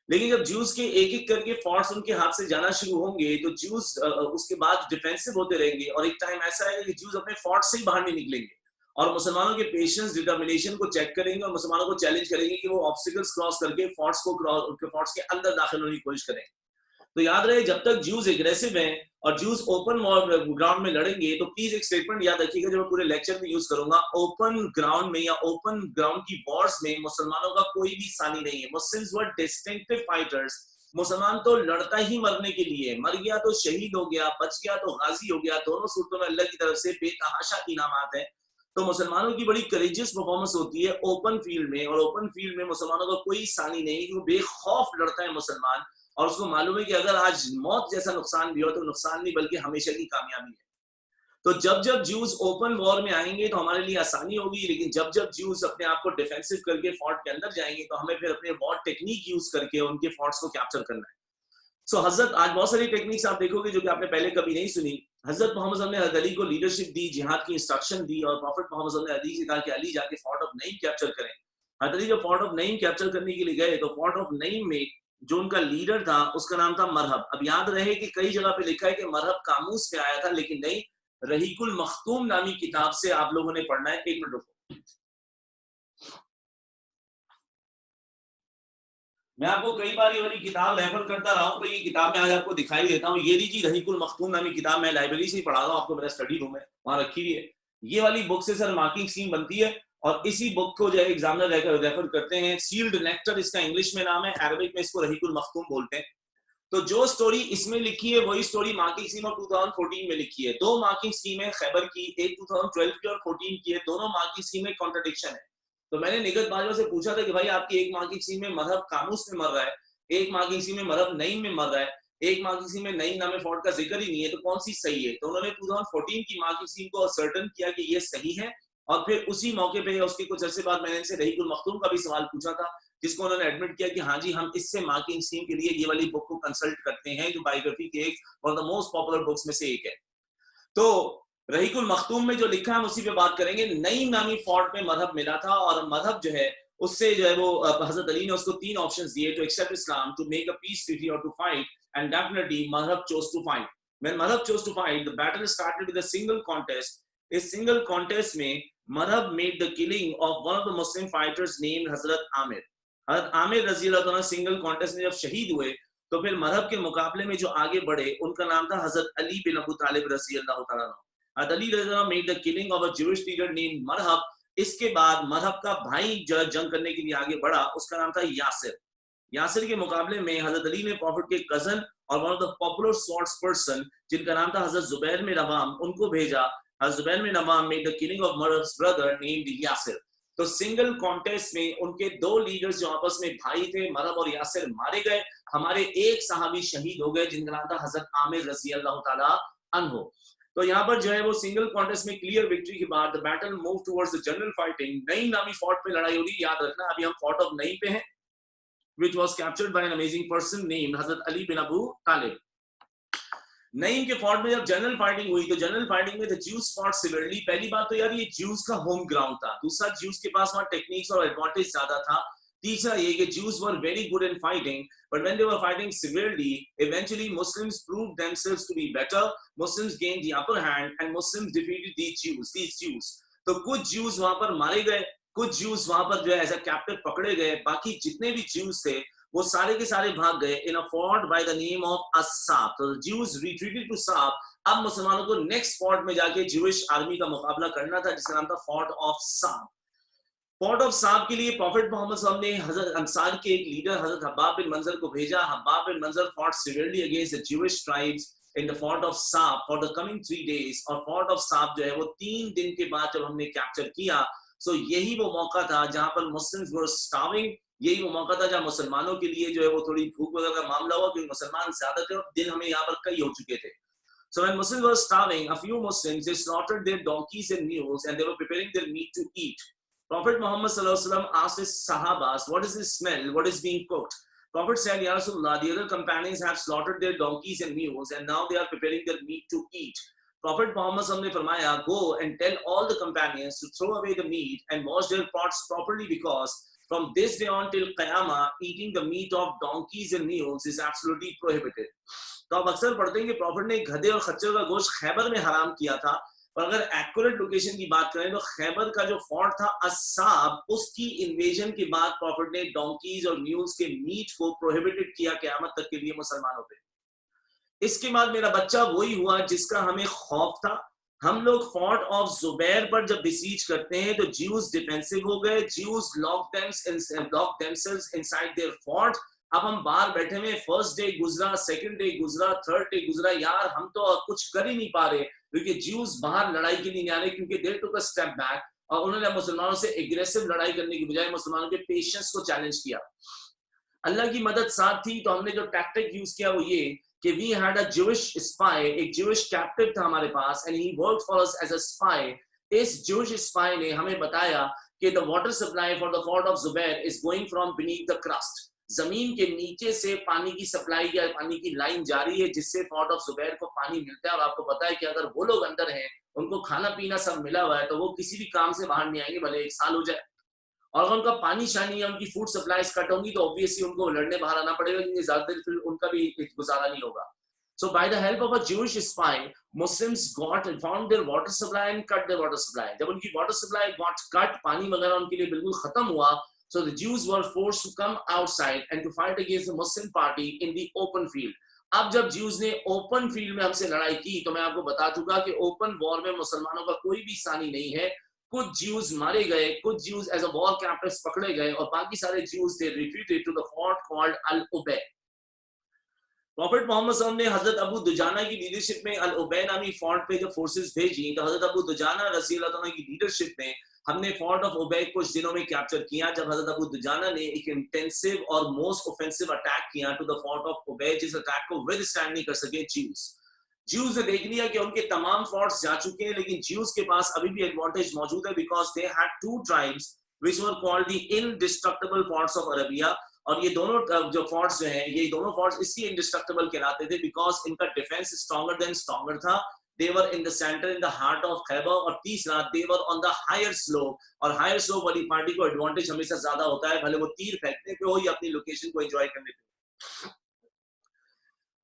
लेकिन जब ज्यूज के एक एक करके फोर्ट्स उनके हाथ से जाना शुरू होंगे तो ज्यूज उसके बाद डिफेंसिव होते रहेंगे और एक टाइम ऐसा आएगा कि ज्यूज अपने फोर्ट से ही बाहर नहीं निकलेंगे और मुसलमानों के पेशेंस डिटर्मिनेशन को चेक करेंगे और मुसलमानों को चैलेंज करेंगे कि वो ऑब्स्टिकल्स क्रॉस करके फोर्ट्स के अंदर दाखिल होने की कोशिश करें। तो याद रहे जब तक ज्यूज एग्रेसिव हैं और ज्यूज ओपन ग्राउंड में लड़ेंगे, तो प्लीज एक स्टेटमेंट याद रखिएगा जो मैं पूरे लेक्चर में यूज करूंगा, ओपन ग्राउंड में या ओपन ग्राउंड की वॉर्स में मुसलमानों का कोई भी सानी नहीं है। मुस्लिम्स वर डिस्टिंक्टिव फाइटर्स। मुसलमान तो लड़ता ही मरने के लिए, मर गया तो शहीद हो गया, बच गया तो गाजी हो गया, दोनों सूरतों में अल्लाह की तरफ से बेतहाशा इनामात है। तो मुसलमानों की बड़ी करेजियस परफॉर्मेंस होती है ओपन फील्ड में, और ओपन फील्ड में मुसलमानों का कोई सानी नहीं, वो बेखौफ लड़ता है मुसलमान, और उसको मालूम है कि अगर आज मौत जैसा नुकसान भी हो तो नुकसान नहीं बल्कि हमेशा की कामयाबी है। तो जब जब ज्यूज ओपन वॉर में आएंगे तो हमारे लिए आसानी होगी, लेकिन जब जब ज्यूज अपने आप को डिफेंसिव करके फोर्ट के अंदर जाएंगे तो हमें फिर अपने वॉर टेक्निक यूज करके उनके फोर्ट्स को कैप्चर करना है। सो हजरत आज बहुत सारी टेक्निक्स आप देखोगे जो कि आपने पहले कभी नहीं सुनी। हजरत मोहम्मद ने हजरत अली को लीडरशिप दी, जिहाद की इंस्ट्रक्शन दी, और प्रॉफिट मोहम्मद ने अली से कहा कि अली जाके फोर्ट ऑफ नईम कैप्चर करें। हजरत अली जब फोर्ट ऑफ नईम कैप्चर करने के लिए गए तो फोर्ट ऑफ नईम में जो उनका लीडर था उसका नाम था मरहब। अब याद रहे कि कई जगह पे लिखा है कि मरहब कामूस में आया था, लेकिन नहीं, रहीकुल मखतूम नामी किताब से आप लोगों ने पढ़ना है। एक मिनट रुको, मैं आपको कई बार ये वाली किताब रेफर करता रहा हूँ, तो ये किताब मैं आज आपको दिखाई देता हूँ। ये लीजिए रहीकुल मखतूम नामी किताब, मैं लाइब्रेरी से ही पढ़ा रहा हूँ आपको, मेरा स्टडी रूम है वहां रखी हुई है। ये वाली बुक से सर मार्किंग स्कीम बनती है, और इसी बुक को जो है एग्जामिनर रेफर करते हैं। सील्ड नेक्टर इसका इंग्लिश में नाम है, अरबिक में इसको रहीकुल मखतूम बोलते हैं। तो जो स्टोरी इसमें लिखी है वही स्टोरी मार्किंग स्कीम और 2014 में लिखी है। दो मार्किंग स्कीम है खैबर की, एक 2012 की और 14 की है, दोनों मार्किंग स्कीम में कॉन्ट्रडिक्शन है। तो मैंने निगत बाजवा से पूछा था कि भाई आपकी एक मार्किंग स्कीम में मजहब कामूस में मर रहा है, एक मार्किंग स्कीम में मजहब नईम में मर रहा है, एक मार्किंग स्कीम में नईम नामे फोर्ट का जिक्र ही नहीं है, तो कौन सी सही है? तो उन्होंने 2014 की मार्किंग स्कीम को सर्टन किया कि ये सही है, और फिर उसी मौके पे उसके कुछ अर्से बाद मैंने इनसे रहीकुल मखतूम का भी सवाल पूछा था, जिसको उन्होंने एडमिट किया कि हाँ जी हम इससे मार्किंग स्कीम के लिए ये वाली बुक को कंसल्ट करते हैं, जो बायोग्राफी के एक one of the most popular books में से एक है। तो रहीकुल मखतूम में जो लिखा है उसी पे बात करेंगे। नईम नामी फोर्ट में मजहब मिला था, और मजहब जो है उससे जो है वो हजरत अली ने उसको तीन ऑप्शंस दिए, to accept Islam, to make a peace treaty, और to fight, and definitely Madhab chose to fight. When Madhab chose to fight, the battle started with a single contest. इस single contest में Madhab made the killing of one of the Muslim fighters named Hazrat Amir. हजरत आमिर रजी अल्लाह तआला single contest में जब शहीद हुए तो फिर मजहब के मुकाबले में जो आगे बढ़े उनका नाम था हजरत अली बिन अबू तालिब रजी अल्लाह तआला। हजरत अली रजी अल्लाह made the killing of a Jewish leader named Marhab. इसके बाद मरहब का भाई जो जंग करने के लिए आगे बढ़ा, उसका नाम था यासिर। यासिर के मुकाबले में हजरत अली ने प्रॉफिट के कजन और one of the popular swords person जिनका नाम था हजरत जुबैर में नवाम, उनको भेजा। हजरत जुबैर में नवाम made the killing of Marhab's brother named Yasir. तो सिंगल कॉन्टेस्ट में उनके दो लीडर्स जो आपस में भाई थे, मरहब और यासिर, मारे गए। हमारे एक सहाबी शहीद हो गए जिनका नाम था हजरत आमिर रजी अल्लाह ताला अन्हु। तो यहाँ पर जो है वो सिंगल कॉन्टेस्ट में क्लियर विक्ट्री के बाद the battle move towards the general fighting. Naeem नामी फोर्ट पे लड़ाई होगी, याद रखना। अभी हम फोर्ट ऑफ नईम पे हैं, which was captured by an amazing person named Hazrat Ali bin Abu Talib. Naeem के फोर्ट में जब जनरल फाइटिंग हुई तो जनरल फाइटिंग में द ज्यूज फॉट सिवियरली। पहली बात तो यार ये ज्यूज का होम ग्राउंड था, दूसरा ज्यूज के पास वहां टेक्निक्स और एडवांटेज ज्यादा था, तीसरा ये कि Jews were very good in fighting, but when they were fighting severely, eventually Muslims proved themselves to be better. Muslims gained the upper hand and Muslims defeated these Jews. तो कुछ Jews वहां पर मारे गए, कुछ ज्यूज वहां पर जो है एज अ कैप्टिव पकड़े गए, बाकी जितने भी ज्यूज थे वो सारे के सारे भाग गए in a fort by the name of Asab. तो ज्यूज रिट्रीटेड टू साब। अब मुसलमानों को नेक्स्ट फोर्ट में जाके ज्यूइश आर्मी का मुकाबला करना था, जिसका नाम था फोर्ट ऑफ साब। फोर्ट ऑफ साब के लिए प्रॉफिट मोहम्मद साहब ने हजरत अंसार के एक लीडर हजरत हब्बाब बिन मंजर को भेजा। हब्बाब बिन मंजर fought severely against the Jewish tribes in the fort of साब फॉर द कमिंग 3 days। और फोर्ट ऑफ साब जो है वो 3 दिन के बाद जब हमने कैप्चर किया, सो यही वो मौका था जहां पर मुस्लिम्स वर स्टार्विंग। यही वो मौका था जहां मुसलमानों के लिए जो है वो थोड़ी भूख वगैरह का मामला हुआ, क्योंकि मुसलमान ज्यादा थे और दिन हमें यहाँ पर कई हो चुके थे। So when Muslims were starving, a few Muslims, they slaughtered their donkeys and mules and they were preparing their meat to eat. Prophet Muhammad sallallahu alaihi wasallam asked his sahabas, what is this smell? What is being cooked? Prophet said, Ya Rasulullah, the other companions have slaughtered their donkeys and mules and now they are preparing their meat to eat. Prophet Muhammad sallallahu alaihi wasallam ne farmaya, go and tell all the companions to throw away the meat and wash their pots properly, because from this day on till Qiyamah, eating the meat of donkeys and mules is absolutely prohibited. तो आप अक्सर पढ़ते हैं कि profit ने गधे और खच्चर का गोश्त खैबर में हराम किया था, पर अगर एक्यूरेट लोकेशन की बात करें तो खैबर का जो फोर्ट था असाब, उसकी इन्वेजन के बाद प्रॉफिट ने डोंकीज और म्यूल्स के मीट को प्रोहिबिटेड किया क़यामत तक के लिए मुसलमानों पे। इसके बाद मेरा बच्चा वही हुआ जिसका हमें खौफ था। हम लोग फोर्ट ऑफ जुबैर पर जब बिसीज करते हैं तो ज्यूज डिफेंसिव हो गए, Jews lock themselves inside their fort. अब हम बाहर बैठे हुए, फर्स्ट डे गुजरा, सेकंड डे गुजरा, थर्ड डे गुजरा, यार हम तो कुछ कर ही नहीं पा रहे क्योंकि ज्यूज बाहर लड़ाई के लिए नहीं आ रहे, क्योंकि दे टुक अ स्टेप बैक और उन्होंने मुसलमानों से एग्रेसिव लड़ाई करने की बजाय मुसलमानों के पेशेंस को चैलेंज किया। अल्लाह की मदद साथ थी तो हमने जो टैक्टिक यूज किया वो ये कि we had a Jewish spy, एक ज्यूइश कैप्टिव था हमारे पास, and he worked for us as a spy. इस ज्यूइश स्पाई ने हमें बताया कि the water supply for the fort of Zubair is going from beneath the crust. जमीन के नीचे से पानी की सप्लाई या पानी की लाइन जारी है जिससे फोर्ट ऑफ जुबैर को पानी मिलता है। और आपको पता है कि अगर वो लोग अंदर हैं, उनको खाना पीना सब मिला हुआ है, तो वो किसी भी काम से बाहर नहीं आएंगे भले 1 साल हो जाए। और अगर उनका पानी शानी या उनकी फूड सप्लाईज कट होंगी तो ऑब्वियसली उनको लड़ने बाहर आना पड़ेगा, क्योंकि ज्यादा देर फिर उनका भी गुजारा नहीं होगा। So by the help of a Jewish spy, Muslims found their water supply and cut their water supply. जब उनकी water supply got cut, पानी वगैरह उनके लिए बिल्कुल खत्म हुआ, so the Jews were forced to come outside and to fight against the Muslim party in the open field. अब जब ज्यूज ने ओपन फील्ड में हमसे लड़ाई की तो मैं आपको बता चुका कि ओपन वॉर में मुसलमानों का कोई भी सानी नहीं है। कुछ ज्यूज मारे गए, कुछ Jews as a war captives पकड़े गए और बाकी सारे Jews they retreated to the fort called Al Ubai. Prophet Mohammad सल्लल्लाहु अलैहि वसल्लम ने हजरत अबू दुजाना की लीडरशिप में अल उबै नामी फोर्ट पे जब फोर्सेस भेजी तो हजरत अबू दुजाना रज़ी अल्लाह तआला की लीडरशिप में हमने फोर्ट ऑफ उबै कुछ दिनों में कैप्चर किया। जब हजरत अबू दुजाना ने एक इंटेंसिव और मोस्ट ऑफेंसिव अटैक किया to the fort of Ubai, जिस अटैक को विद स्टैंड नहीं कर सके ज्यूज। ज्यूज ने देख लिया कि उनके तमाम फोर्ट्स जा चुके हैं, लेकिन ज्यूज के पास अभी भी एडवांटेज मौजूद है, because they had two tribes which were called the indestructible forts of Arabia. और ये दोनों जो फोर्ट्स जो हैं, ये दोनों फोर्ट्स इसलिए इंडिस्ट्रक्टिबल कहलाते थे बिकॉज इनका डिफेंस स्ट्रॉन्गर देन स्ट्रॉन्गर था। They were in the centre in the heart of Khaibar. और तीसरा, they were on the higher slope, और हायर स्लोप वाली पार्टी को एडवांटेज हमेशा ज्यादा होता है, भले वो तीर फेंकने पे हो या अपनी लोकेशन को एंजॉय करने पे।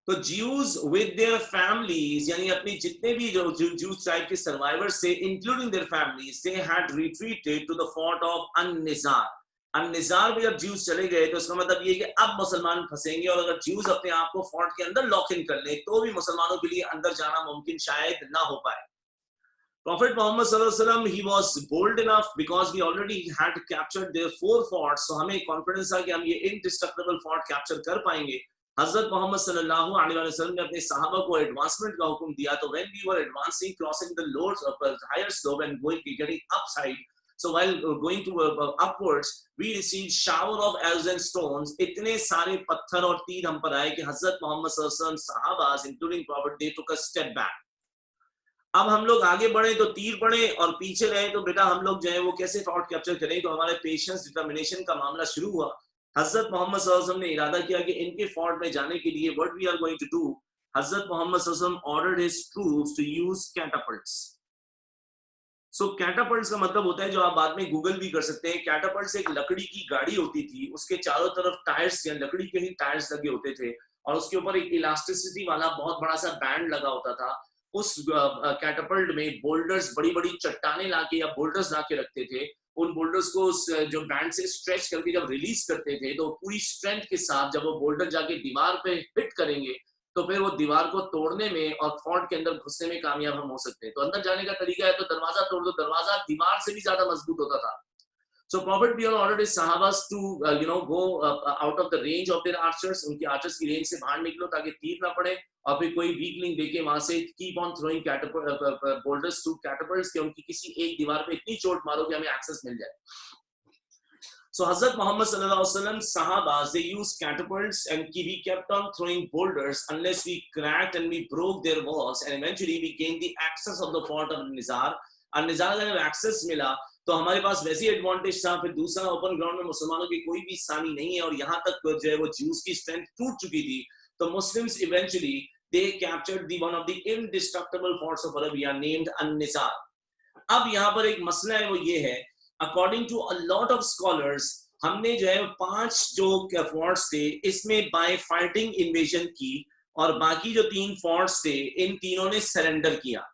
तो ज्यूज विद देयर फैमिलीज, यानी अपनी जितने भी जो ज्यूज टाइप के सर्वाइवर्स थे, including their families, they had retreated to the fort of An Nizar. An Nizar में जब ज्यूज चले गए तो इसका मतलब ये कि अब मुसलमान फंसेंगे, और अगर ज्यूज अपने आप को फोर्ट के अंदर लॉक इन कर ले तो भी मुसलमानों के लिए अंदर जाना मुमकिन शायद ना हो पाए। Prophet Muhammad sallallahu alaihi wasallam, he was bold enough because we already had captured their 4 forts, so हमें confidence था कि हम ये indestructible fort capture कर पाएंगे। हजरत मोहम्मद सल्लल्लाहु अलैहि वसल्लम ने अपने सहाबा को एडवांसमेंट का हुक्म दिया, तो when we were advancing, crossing the lower higher slope and getting upside, so while going to upwards, we received shower of arrows and stones. इतने सारे पत्थर और तीर हम पर आए कि हजरत मोहम्मद सल्लल्लाहु अलैहि वसल्लम, सहाबाज including Prophet, they took a step back. अब हम लोग आगे बढ़े तो तीर पड़े और पीछे रहे तो बेटा हम लोग जो है वो कैसे फोर्ट कैप्चर करें। तो हमारे पेशेंस डिटर्मिनेशन का मामला शुरू हुआ। हजरत मोहम्मद सल्लल्लाहु अलैहि वसल्लम ने इरादा किया कि इनके फोर्ट में जाने के लिए what we are going to do, हजरत मोहम्मद सल्लल्लाहु अलैहि वसल्लम ordered his troops to use catapults. So catapults का मतलब होता है, जो आप बाद में गूगल भी कर सकते हैं, कैटापल्ट्स एक लकड़ी की गाड़ी होती थी, उसके चारों तरफ टायर्स या लकड़ी के ही टायर्स लगे होते थे और उसके ऊपर एक इलास्टिसिटी वाला बहुत बड़ा सा बैंड लगा होता था। उस कैटापल्ट में बोल्डर्स, बड़ी बड़ी चट्टाने लाके या बोल्डर्स लाके रखते थे। उन बोल्डर्स को जो बैंड से स्ट्रेच करके जब रिलीज करते थे तो पूरी स्ट्रेंथ के साथ जब वो बोल्डर जाके दीवार पे हिट करेंगे तो फिर वो दीवार को तोड़ने में और फोर्ट के अंदर घुसने में कामयाब हम हो सकते हैं। तो अंदर जाने का तरीका है तो दरवाजा तोड़ दो, दरवाजा दीवार से भी ज्यादा मजबूत होता था। So Prophet beyond ordered his sahabas to go out of the range of their archers. उनके आर्चर्स की रेंज से बाहर निकलो ताकि तीर ना पड़े और फिर कोई वीकलिंग देके वहां से keep on throwing boulders to catapults कि उनकी किसी एक दीवार पे इतनी चोट मारो कि हमें एक्सेस मिल जाए। So Hazrat Muhammad sallallahu alaihi wasallam, sahabas, they used catapults and we kept on throwing boulders unless we cracked and we broke their walls, and eventually we gained the access of the fort of Nizar. और Nizar का access मिला तो हमारे पास वैसी advantage था। फिर दूसरा, open ground में मुसलमानों की कोई भी सानी नहीं है और यहाँ तक जो है वो ज्यूज की स्ट्रेंथ टूट चुकी थी। तो Muslims eventually they captured the one of the indestructible forts of Arabia named an Nizar. अब यहाँ पर एक मसला है, वो ये है, according to a lot of scholars, हमने जो है 5 जो फोर्ट्स थे इसमें बाय फाइटिंग इन्वेजन की और बाकी जो 3 फोर्ट्स थे इन तीनों ने सरेंडर किया।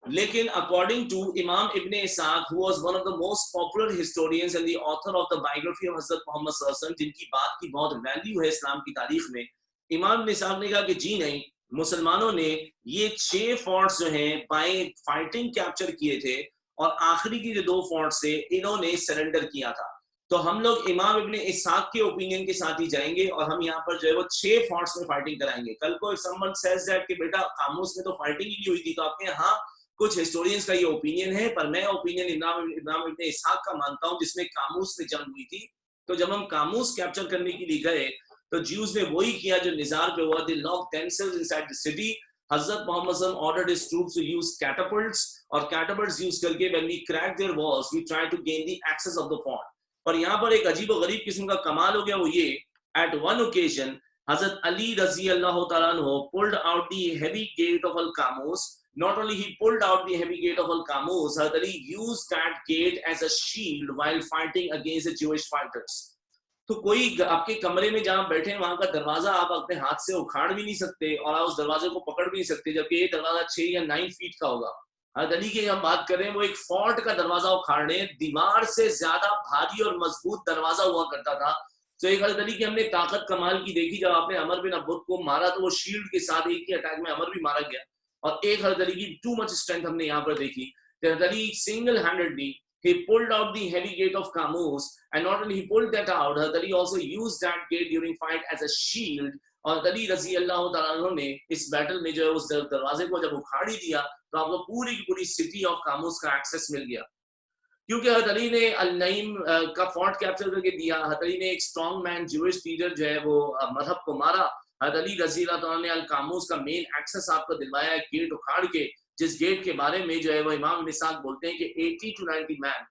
लेकिन अकॉर्डिंग टू इमाम इब्ने Isaac, who was one of the most popular historians and the author of the biography of हज़रत मोहम्मद सल्लल्लाहु अलैहि वसल्लम, जिनकी बात की बहुत वैल्यू है इस्लाम की तारीख में, इमाम इब्ने इसाक ने कहा कि जी नहीं, मुसलमानों ने ये 6 फोर्ट्स जो हैं बाय फाइटिंग कैप्चर किए थे और आखिरी की जो 2 फोर्ट्स थे इन्होंने सरेंडर किया था। तो हम लोग इमाम इब्ने इसहाक के ओपिनियन के साथ ही जाएंगे और हम यहाँ पर जो है वो 6 फोर्ट्स में फाइटिंग कराएंगे। कल को इफ समवन सेज दैट कि बेटा कामूस में तो फाइटिंग ही नहीं हुई थी, तो आपके हाँ कुछ हिस्टोरियंस का ये ओपिनियन है, पर मैं ओपिनियन इमाम इब्ने इसहाक का मानता हूँ जिसमें कामूस में जंग हुई थी। तो जब हम कामूस कैप्चर करने के लिए गए तो ज्यूज ने वही किया जो निजार पे हुआ, they locked themselves inside the city. हजरत मोहम्मद सल्लल्लाहु अलैहि वसल्लम ordered his troops to use catapults, और catapults यूज करके when we cracked their walls we tried to gain the access of the fort। और यहाँ पर एक अजीब और गरीब किस्म का कमाल हो गया, वो ये at one occasion Hazrat Ali रजी अल्लाह तआला अन्हु pulled out the heavy gate of al-Qamus। Not only he pulled out the heavy gate of al-Qamus, Hazrat Ali used that gate as a shield while fighting against the Jewish fighters। तो कोई आपके कमरे में जहां बैठे वहां का दरवाजा आप अपने हाथ से उखाड़ भी नहीं सकते और आप उस दरवाजे को पकड़ भी नहीं सकते, जबकि ये दरवाजा 6 या 9 फीट का होगा। हज़रत अली की हम बात करें, वो एक फोर्ट का दरवाजा उखाड़ रहे हैं, दीवार से ज्यादा भारी और मजबूत दरवाजा हुआ करता था। तो एक हज़रत अली की हमने ताकत कमाल की देखी, जब आपने अमर बिन अब्बुद को मारा तो वो शील्ड के साथ एक ही अटैक में अमर भी मारा गया, और एक हज़रत अली की टू मच स्ट्रेंथ हमने यहाँ पर देखी। हज़रत Ali single handedly he pulled out the heavy gate of Qamus, and not only he pulled that out, Hazrat Ali also used that gate during fight as a shield। और Hazrat Ali रज़ी अल्लाह तआला अन्हु ने इस बैटल में जो है उस दरवाजे को जब उखाड़ ही दिया तो आपको पूरी की पूरी सिटी ऑफ कामूस का एक्सेस मिल गया, क्योंकि हज़रत अली ने अल-नईम का फोर्ट कैप्चर करके दिया। हज़रत अली ने एक स्ट्रॉन्ग मैन ज्यूइश लीडर जो है वो मजहब को मारा। हज़रत अली रज़ी अल्लाह तआला ने अल कामूस का मेन एक्सेस आपको दिलवाया, गेट उखाड़ के, जिस गेट के बारे में जो है वो इमाम इब्न इसहाक बोलते हैं कि 80 to 90 man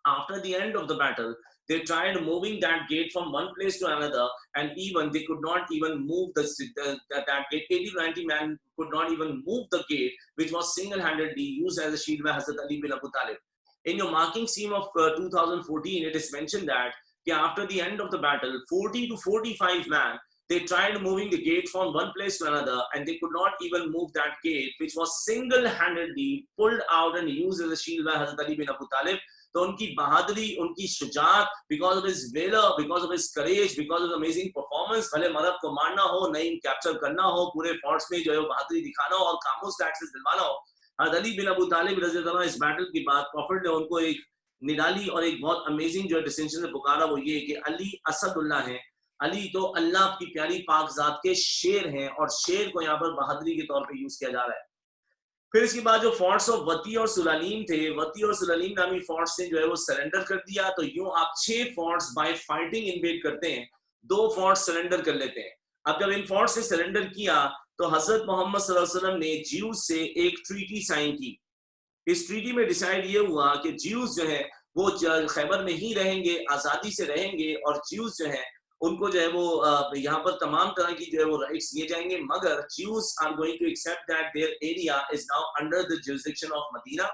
after the end of the battle they tried moving that gate from one place to another, and even they could not even move that gate। 80 to 90 men could not even move the gate, which was single-handedly used as a shield by Hazrat Ali bin Abu Talib। In your marking scheme of 2014 it is mentioned that after the end of the battle 40 to 45 men they tried moving the gate from one place to another, and they could not even move that gate, which was single-handedly pulled out and used as a shield by Hazrat Ali bin Abu Talib। तो उनकी बहादुरी, उनकी शुजात, because of his valour, because of his courage, because of amazing performance, भले मरद को मारना हो, नईम कैप्चर करना हो, पूरे फोर्ट्स में जो है बहादुरी दिखाना हो और कामूस का एक्सेस दिलवाना हो, हज़रत अली बिन अबू तालिब रज़ी अल्लाह अन्हु इस बैटल के बाद प्रॉफिट ने उनको एक निराली और एक बहुत अमेजिंग जो डिस्टिंक्शन से पुकारा, वो ये कि अली असदुल्लाह है। अली तो अल्लाह की प्यारी पाक जात के शेर हैं, और शेर को यहाँ पर बहादुरी के तौर पे यूज किया जा रहा है। फिर इसके बाद जो फोर्ट्स ऑफ वती और सुलालीम थे, वती और सुलालीम नामी फोर्ट्स ने जो है वो सरेंडर कर दिया। तो यूं आप 6 फोर्ट्स बाय फाइटिंग इन्वेड करते हैं, 2 फोर्ट्स सरेंडर कर लेते हैं। अब जब इन फोर्ट्स ने सरेंडर किया तो हजरत मोहम्मद सल्लल्लाहु अलैहि वसल्लम ने ज्यूज से एक ट्रीटी साइन की। इस ट्रीटी में डिसाइड ये हुआ कि ज्यूज जो है वो खैबर में ही रहेंगे, आजादी से रहेंगे, और ज्यूज जो है उनको जो है वो यहाँ पर तमाम तरह की जो है वो राइट्स दिए जाएंगे, मगर Jews are going to accept that their area is now under the jurisdiction of Medina,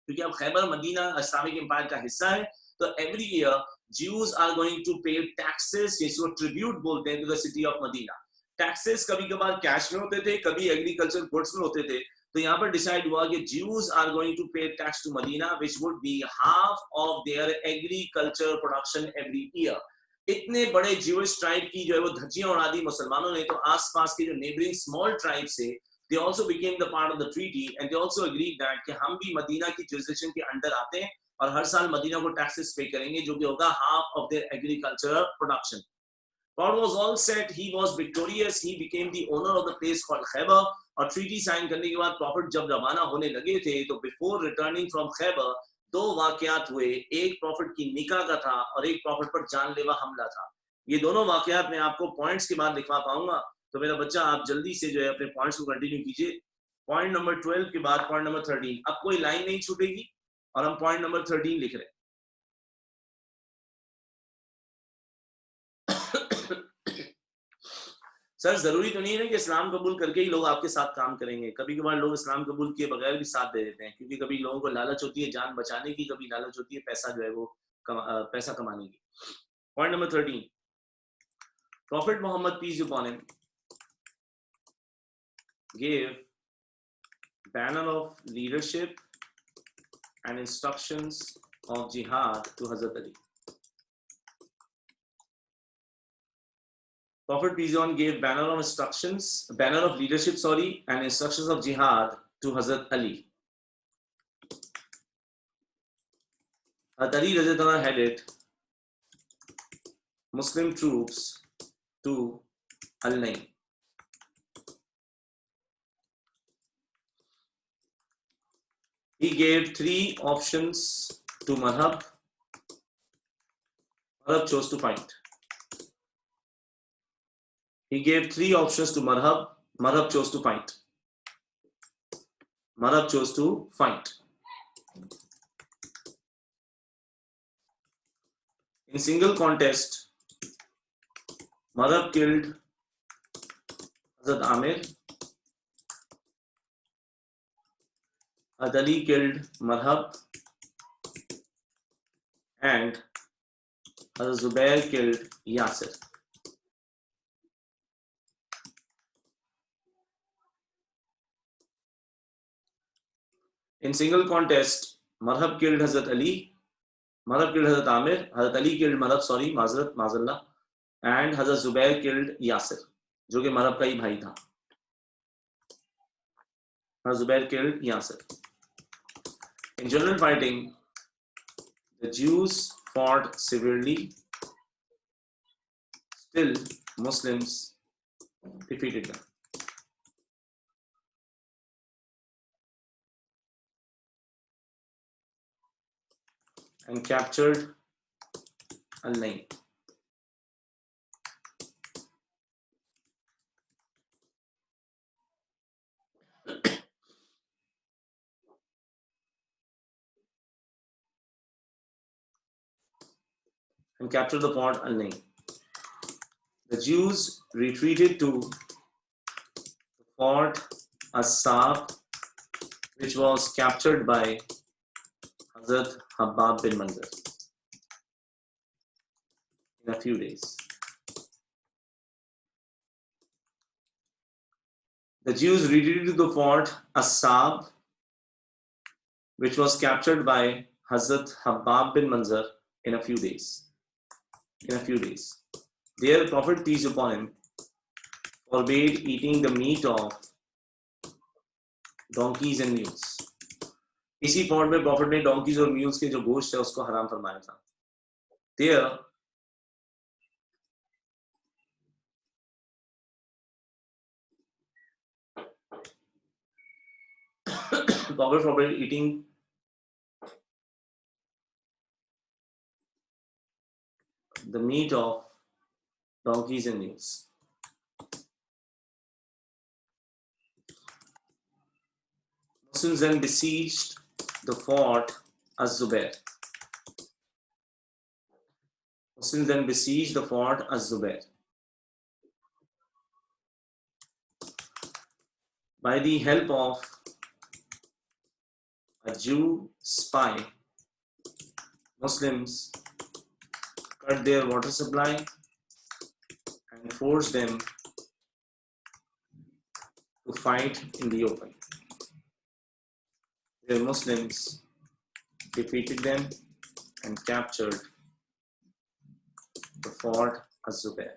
क्योंकि अब खैबर मदीना इस्लामिक एम्पायर का हिस्सा है। तो every year Jews are going to pay taxes, जिसको ट्रिब्यूट बोलते हैं, to the city of Medina. Taxes कभी कभार कैश में होते थे, कभी एग्रीकल्चर गुड्स में होते थे। तो यहाँ पर डिसाइड हुआ कि Jews are going to pay tax to Medina, which would be half of their agriculture production every year. इतने बड़े ज्यूइश ट्राइब की जो है वो धज्जियां उड़ा दी मुसलमानों ने, तो आसपास के जो नेबरिंग स्मॉल ट्राइब से they also became the part of the treaty, and they also agreed that कि हम भी मदीना की jurisdiction के अंडर आते हैं और हर साल मदीना को टैक्सेस पे करेंगे, जो कि होगा half of their agricultural production। God was all set, he was victorious, he became the owner of the place called Khaybar। और treaty sign करने के बाद प्रॉफिट जब रवाना होने लगे थे, तो before returning from Khaybar 2 वाकयात हुए। एक प्रॉफिट की निकाह का था और एक प्रॉफिट पर जानलेवा हमला था। ये दोनों वाकयात मैं आपको पॉइंट्स के बाद लिखवा पाऊंगा, तो मेरा बच्चा आप जल्दी से जो है अपने पॉइंट्स को कंटिन्यू कीजिए। पॉइंट नंबर 12 के बाद पॉइंट नंबर 13, अब कोई लाइन नहीं छूटेगी और हम पॉइंट नंबर 13 लिख रहे हैं। सर जरूरी तो नहीं है कि इस्लाम कबूल करके ही लोग आपके साथ काम करेंगे, कभी कभार लोग इस्लाम कबूल किए बगैर भी साथ दे देते हैं, क्योंकि कभी लोगों को लालच होती है जान बचाने की, कभी लालच होती है पैसा जो है वो पैसा कमाने की। Point number 13, Prophet Muhammad peace be upon him gave banner of leadership and instructions of jihad to Hazrat Ali। Prophet peace be upon him gave banner of leadership, and instructions of jihad to Hazrat Ali. Hazrat Ali Radhiyallahu anhu headed Muslim troops to Al-Naim. He gave 3 options to Marhab. Marhab chose to fight. He gave 3 options to Marhab. Marhab chose to fight. Marhab chose to fight. In single contest, Marhab killed Hazrat Amir. Hazrat Ali killed Marhab, and Hazrat Zubair killed Yasir. In single contest, Marhab killed Hazrat Ali, Marhab killed Hazrat Amir, Hazrat Ali killed Marhab, Mazallah, and Hazrat Zubair killed Yasir, जो कि Marhab का ही भाई था. Hazrat Zubair killed Yasir. In general fighting, the Jews fought severely. Still, Muslims defeated them. And captured Al-Naim. And captured the fort Al-Naim. The Jews retreated to the fort As-Sab, which was captured by Hazrat Habab bin Manzar in a few days. The Jews retreated to the fort As-Sab, which was captured by Hazrat Habab bin Manzar in a few days. There, Prophet peace be upon him forbade eating the meat of donkeys and mules. इसी fort में profit ने donkey's और mules के जो गोश्त है उसको हराम फरमाया था. There, Prophet forbade eating the meat of donkeys and mules. Muslims then besieged the fort Az-Zubair. By the help of a Jew spy, Muslims cut their water supply and forced them to fight in the open. The Muslims defeated them and captured the fort Az-Zubair.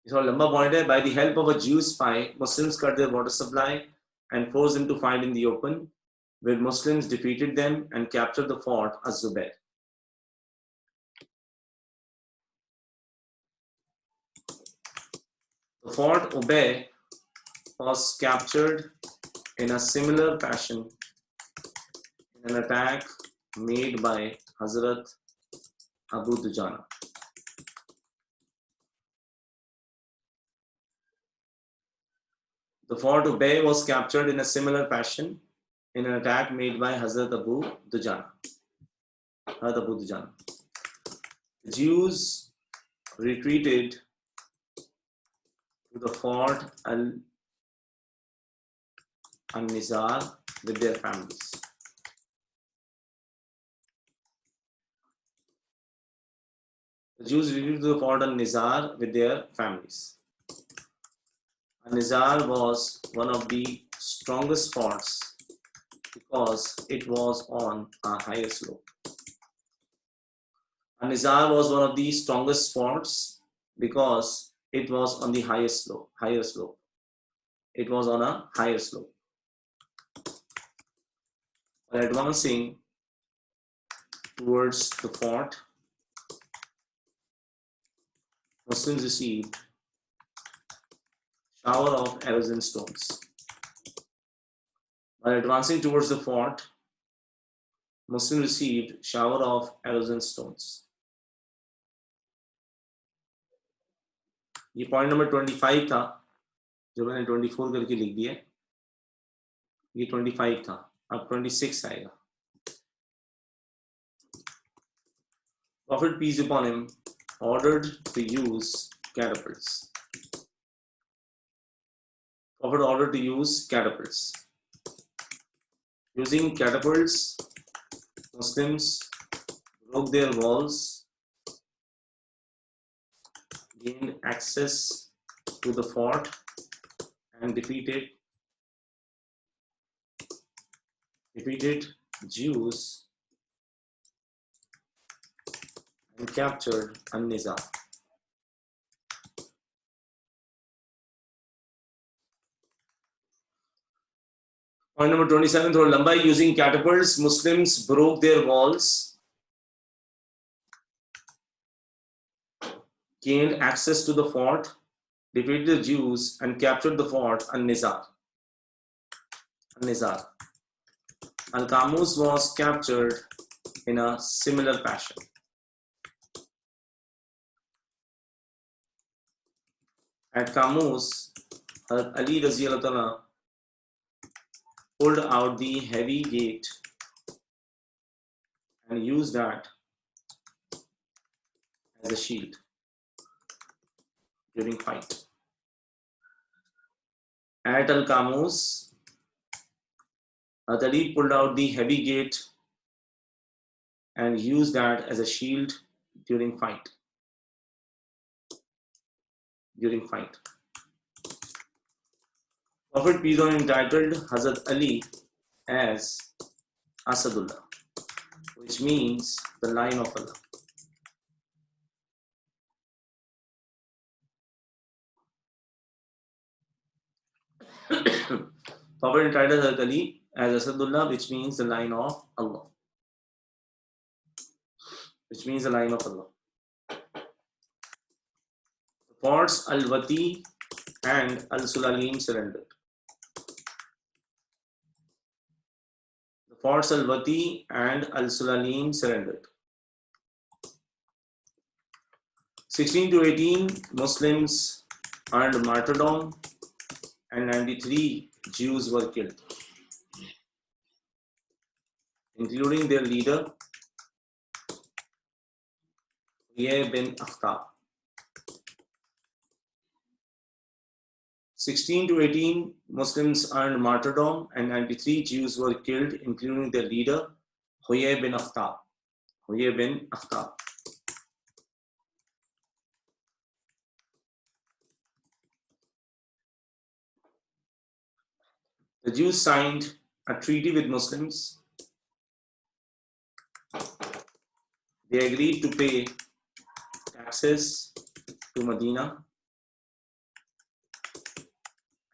This is a lamba point. By the help of a Jew spy, Muslims cut their water supply and forced them to fight in the open, where Muslims defeated them and captured the fort Az-Zubair. The fort Ubay was captured in a similar fashion in an attack made by Hazrat Abu Dujana. The fort Ubay was captured in a similar fashion in an attack made by Hazrat Abu Dujana. The Jews retreated to the fort Al-Nizar with their families. The Jews retreated to the fort Al-Nizar with their families. Al-Nizar was one of the strongest forts because it was on a higher slope. An-Nizar was one of the strongest forts because it was on the higher slope. It was on a higher slope. While advancing towards the fort, Muslims received shower of arrows and stones. While advancing towards the fort, Muslims received shower of arrows and stones. ये point number 25 था जो मैंने 24 करके लिख दिया, ये 25 था, अब 26 आएगा. Prophet peace upon him ordered to use catapults. Prophet ordered to use catapults. Using catapults, Muslims broke their walls, gained access to the fort, and defeated Jews and captured An-Nizar. Point number 27, थोड़ा लंबा है. Using catapults, Muslims broke their walls, gained access to the fort, defeated the Jews, and captured the fort An-Nizar. Al-Qamus was captured in a similar fashion. At Qamus, Ali Raziyallahu Anhu pulled out the heavy gate and used that as a shield during fight. At Al-Qamus, Ali pulled out the heavy gate and used that as a shield during fight. Prophet peace on him entitled Hazrat Ali as Asadullah, which means the lion of Allah. Prophet entitled Hazrat Ali as Asadullah, which means the lion of Allah. The forts Al-Wati and Al-Sulalim surrendered. The forts Al-Wati and Al-Sulalim surrendered. 16 to 18 Muslims earned martyrdom and 93 Jews were killed, including their leader Huyay bin Akhtab. 16 to 18 Muslims earned martyrdom and 93 Jews were killed, including their leader Huyay bin Akhtab. The Jews signed a treaty with Muslims. They agreed to pay taxes to Medina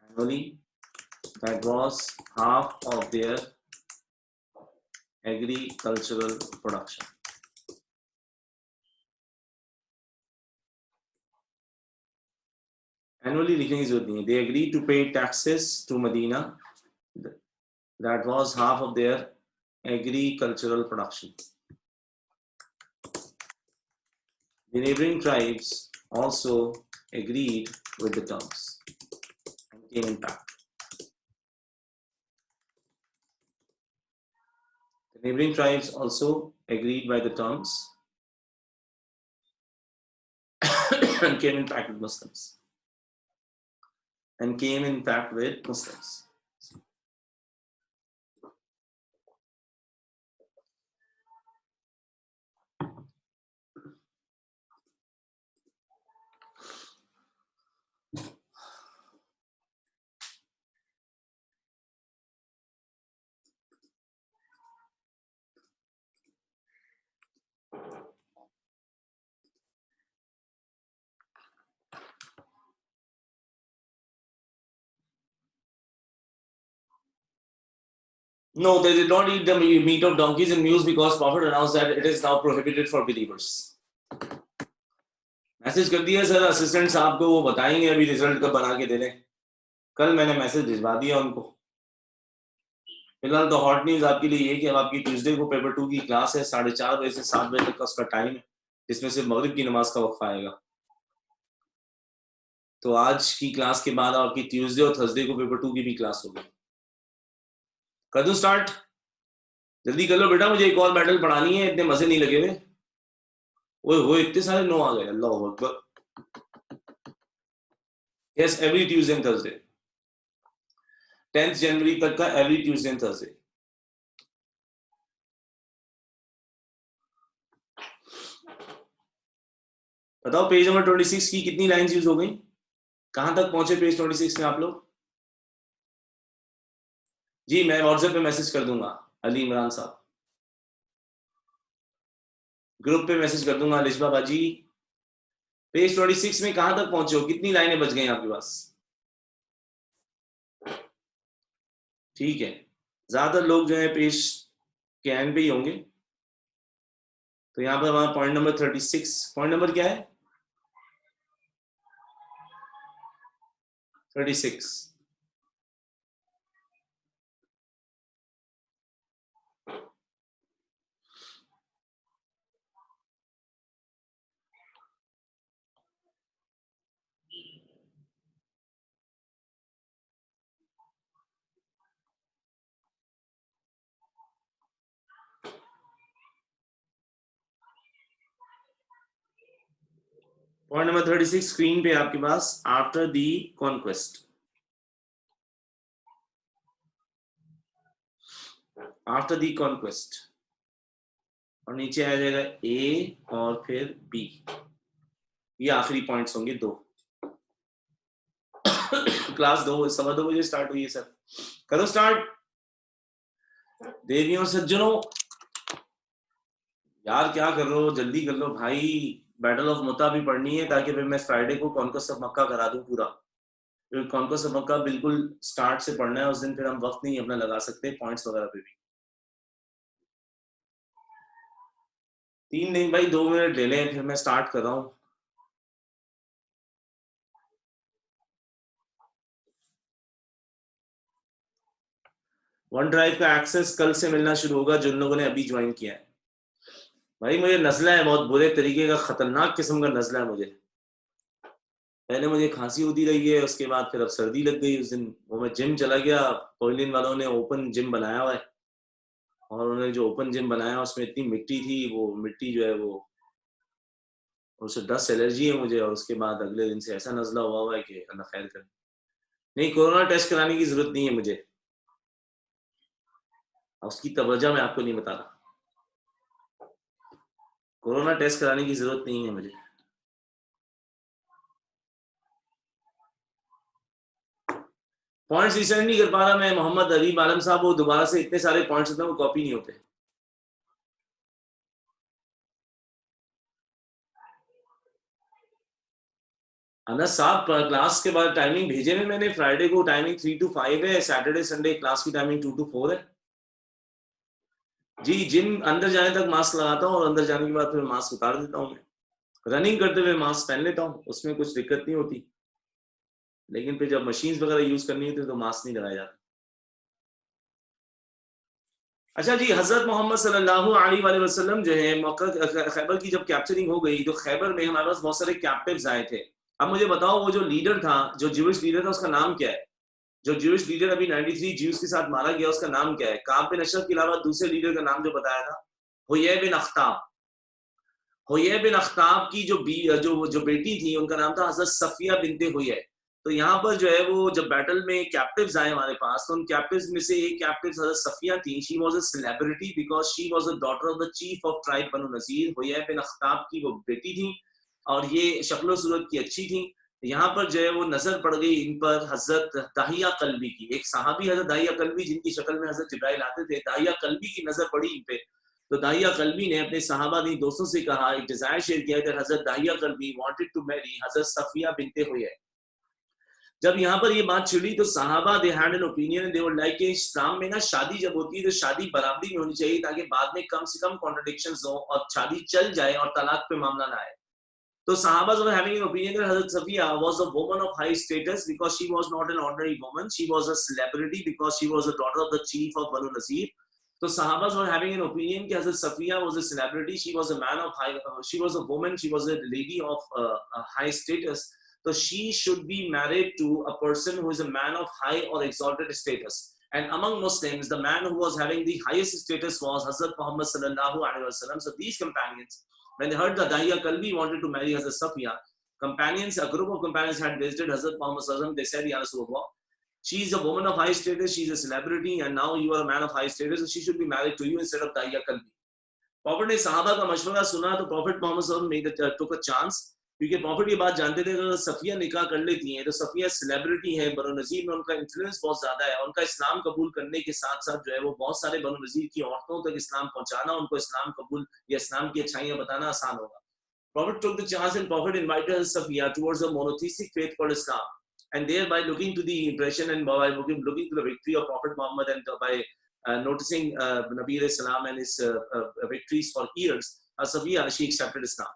annually. That was half of their agricultural production. Annually लिखने की जरूरत नहीं है. They agreed to pay taxes to Medina. That was half of their agricultural production. The neighboring tribes also agreed with the terms and came in pact. The neighboring tribes also agreed by the terms and came in pact with Muslims. No, they did not eat the meat of donkeys and mules because Prophet announced that it is now prohibited for believers. Message कर दिया sir assistant साहब को, वो बताएंगे अभी result कब बना के दे दें। कल मैंने मैसेज भिजवा दिया उनको। फिलहाल तो हॉट न्यूज आपके लिए ये कि अब आपकी ट्यूसडे को पेपर 2 की क्लास है 4:30 बजे से 7 बजे तक का उसका टाइम है, जिसमें से मगरिब की नमाज का वक्फा आएगा। तो आज की क्लास के बाद आपकी ट्यूसडे और थर्सडे को पेपर 2 की भी क्लास होगी। कर दूं स्टार्ट? जल्दी कर लो बेटा, मुझे एक और बैटल पढ़ानी है, इतने मजे नहीं लगे हुए। वो इतने सारे नो आ गए, अल्लाह अकबर। Yes, every Tuesday and Thursday 10 जनवरी तक का, एवरी ट्यूसडे एंड थर्सडे। बताओ पेज नंबर 26 की कितनी लाइंस यूज हो गई? कहां तक पहुंचे पेज 26 में आप लोग? जी मैं व्हाट्सएप पे मैसेज कर दूंगा, अली इमरान साहब ग्रुप पे मैसेज कर दूंगा। लिशबा बाजी पेज 26 में कहां तक पहुंचे हो, कितनी लाइनें बच गई आपके पास? ठीक है, ज्यादातर लोग जो है पेज के एंड पे ही होंगे। तो यहाँ पर हमारा पॉइंट नंबर 36, पॉइंट नंबर क्या है? 36। पॉइंट नंबर 36 स्क्रीन पे आपके पास, after the conquest, after the conquest, और नीचे आ जाएगा ए और फिर बी। ये आखिरी पॉइंट्स होंगे दो। क्लास 2 सवा 2 बजे स्टार्ट हुई है सर। करो स्टार्ट देवियों सज्जनों। यार क्या कर रहे हो, जल्दी कर लो भाई, बैटल ऑफ मुता भी पढ़नी है ताकि फिर मैं फ्राइडे को कॉन्क्वेस्ट ऑफ मक्का करा दूं पूरा। फिर कॉन्क्वेस्ट ऑफ मक्का बिल्कुल स्टार्ट से पढ़ना है उस दिन, फिर हम वक्त नहीं अपना लगा सकते पॉइंट्स वगैरह पे भी। 3 नहीं भाई, 2 मिनट ले लें, फिर मैं स्टार्ट कर रहा हूँ। वन ड्राइव का एक्सेस कल से मिलना शुरू होगा जिन लोगों ने अभी ज्वाइन किया है। भाई मुझे नजला है, बहुत बुरे तरीके का, खतरनाक किस्म का नजला है मुझे। पहले मुझे खांसी होती रही है, उसके बाद फिर अब सर्दी लग गई। उस दिन वो मैं जिम चला गया, कोयलिन वालों ने ओपन जिम बनाया हुआ है, और उन्होंने जो ओपन जिम बनाया उसमें इतनी मिट्टी थी, वो मिट्टी जो है वो, उससे डस्ट एलर्जी है मुझे, और उसके बाद अगले दिन से ऐसा नजला हुआ है कि अल्लाह खैर करे। नहीं, कोरोना टेस्ट कराने की जरूरत नहीं है मुझे, उसकी तवज्जो मैं आपको नहीं बता रहा। कोरोना टेस्ट कराने की जरूरत नहीं है मुझे। पॉइंट्स रिसेंड नहीं कर पा रहा मैं, मोहम्मद अली आलम साहब, वो दोबारा से इतने सारे पॉइंट्स होते हैं वो कॉपी नहीं होते। अनस साहब क्लास के बाद टाइमिंग भेजे में मैंने, फ्राइडे को टाइमिंग 3 to 5 है, सैटरडे संडे क्लास की टाइमिंग 2 to 4 है। जी जिम अंदर जाने तक मास्क लगाता हूँ और अंदर जाने के बाद फिर मास्क उतार देता हूँ। मैं रनिंग करते हुए मास्क पहन लेता हूँ, उसमें कुछ दिक्कत नहीं होती, लेकिन फिर जब मशीन्स वगैरह यूज करनी होती है तो मास्क नहीं लगाया जाता। अच्छा जी, हजरत मोहम्मद सल्लल्लाहु अलैहि वसल्लम जो है मक्का खैबर की जब कैप्चरिंग हो गई तो खैबर में हमारे पास बहुत सारे कैप्टिव्स आए थे। अब मुझे बताओ वो जो लीडर था, जो ज्यूइश लीडर था, उसका नाम क्या है? जो ज्यूइश लीडर अभी 93 ज्यूज के साथ मारा गया उसका नाम क्या है? काब बिन अशरफ के अलावा दूसरे लीडर का नाम जो बताया था, हुयै बिन अख्ताब। हुयै बिन अख्ताब की जो बेटी थी उनका नाम था हजरत सफिया बिनते हुयै। तो यहाँ पर जो है वो जब बैटल में कैप्टिव्स आए हमारे पास, तो उन कैप्टिव्स में से एक कैप्टिव हजरत सफिया थी। She was a celebrity because she was a daughter of the chief of tribe Banu Nazir. Huyayy bin Akhtab की वो बेटी थी और ये शक्ल सूरत की अच्छी थी। यहाँ पर जो है वो नजर पड़ गई इन पर हजरत दाहिया कल्बी की, एक सहाबी हजरत दाहिया कल्बी जिनकी शक्ल में हजरत जिब्राइल आते थे, दाहिया कल्बी की नजर पड़ी इन पे। तो दाहिया कल्बी ने अपने सहाबा दी दोस्तों से कहा, एक डिजायर शेयर किया कि हजरत दाहिया कल्बी वांटेड टू मैरी हजरत सफिया बिनते हुयै। जब यहाँ पर ये बात छिड़ी तो सहाबा they had an opinion, they were like Islam में ना शादी जब होती है तो शादी बराबरी में होनी चाहिए ताकि बाद में कम से कम कॉन्ट्रडिक्शंस हो और शादी चल जाए और तलाक पे मामला ना आए. So Sahabas were having an opinion that Hazrat Safiya was a woman of high status because she was not an ordinary woman. She was a celebrity because she was the daughter of the chief of Banu Nazir. So Sahabas were having an opinion that Hazrat Safiya was a celebrity. She was a man of high. She was a woman. She was a lady of high status. So she should be married to a person who is a man of high or exalted status. And among Muslims, the man who was having the highest status was Hazrat Muhammad sallallahu alaihi wasallam. So these companions, when they heard that Dahiya Kalbi wanted to marry Hazrat Safiya, companions, a group of companions had visited Hazrat Muhammad sallallahu alaihi wasallam. They said, Ya Rasulullah, she is a woman of high status, she is a celebrity, and now you are a man of high status, so she should be married to you instead of Dahiya Kalbi. Prophet ने सहाबा का मशवरा सुना तो Prophet Muhammad sallallahu alaihi wasallam took a chance, क्योंकि Prophet ये बात जानते थे कि अगर सफिया निकाह कर लेती हैं तो सफिया सेलिब्रिटी है, बनु नजीर में उनका इन्फ्लुएंस बहुत ज्यादा है, उनका इस्लाम कबूल करने के साथ साथ जो है वो बहुत सारे बनु नजीर की औरतों तक इस्लाम पहुंचाना, उनको इस्लाम कबूल या इस्लाम की अच्छाइयां बताना आसान होगा. Prophet took the chance and Prophet invited Safiya towards a monotheistic faith called Islam, and thereby looking to the impression and by looking to the victory of Prophet Muhammad and by noticing Nabi alayhi salam and his victories for years, Safiya, she accepted Islam.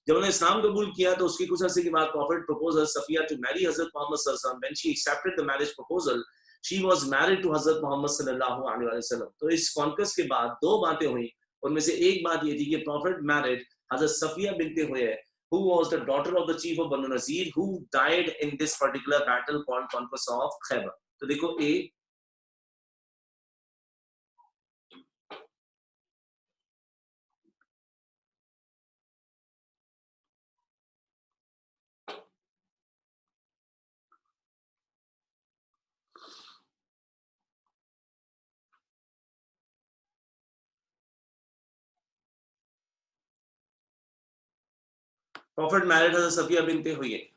जब उन्होंने इस्लाम कबूल किया तो उसके कुछ अर्से के बाद Prophet proposed Safiya to marry Hazrat Muhammad sallallahu alaihi wasallam. When she accepted the marriage proposal, she was married to Hazrat Muhammad sallallahu alaihi wasallam. तो इस कॉन्क्वेस्ट के बाद दो बातें हुई, उनमें से एक बात ये थी कि Prophet married Hazrat Safiya bint Huyay, who was the daughter of the chief of Banu Nazir, who died in this particular battle called Conquest of Khaybar. तो देखो A, Prophet married Hazrat Safiya bint Huyay.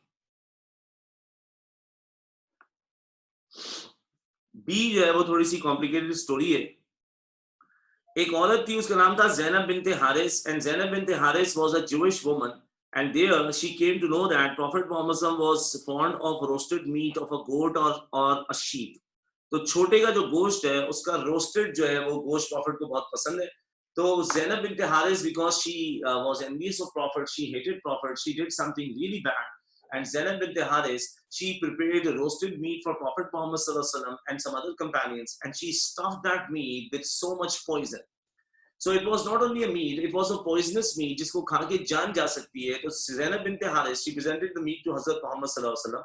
B जो है वो थोड़ी सी complicated story है. एक औरत थी, उसका नाम था Zainab bint Haris, and Zainab bint Haris was a Jewish woman, and there she came to know that Prophet Muhammad was fond of roasted meat of a goat or a sheep. तो छोटे का जो गोश्त है उसका रोस्टेड जो है वो गोश्त प्रॉफिट को बहुत पसंद है. तो Zainab bint Haris, because she was envious of Prophet, she hated Prophet, she did something really bad. And Zainab bint Haris, she prepared roasted meat for Prophet Muhammad sallallahu alaihi wasallam and some other companions, and she stuffed that meat with so much poison. So it was not only a meat, it was a poisonous meat जिसको खा के जान जा सकती है. तो Zainab bint Haris, she presented the meat to Hazrat Muhammad sallallahu alaihi wasallam.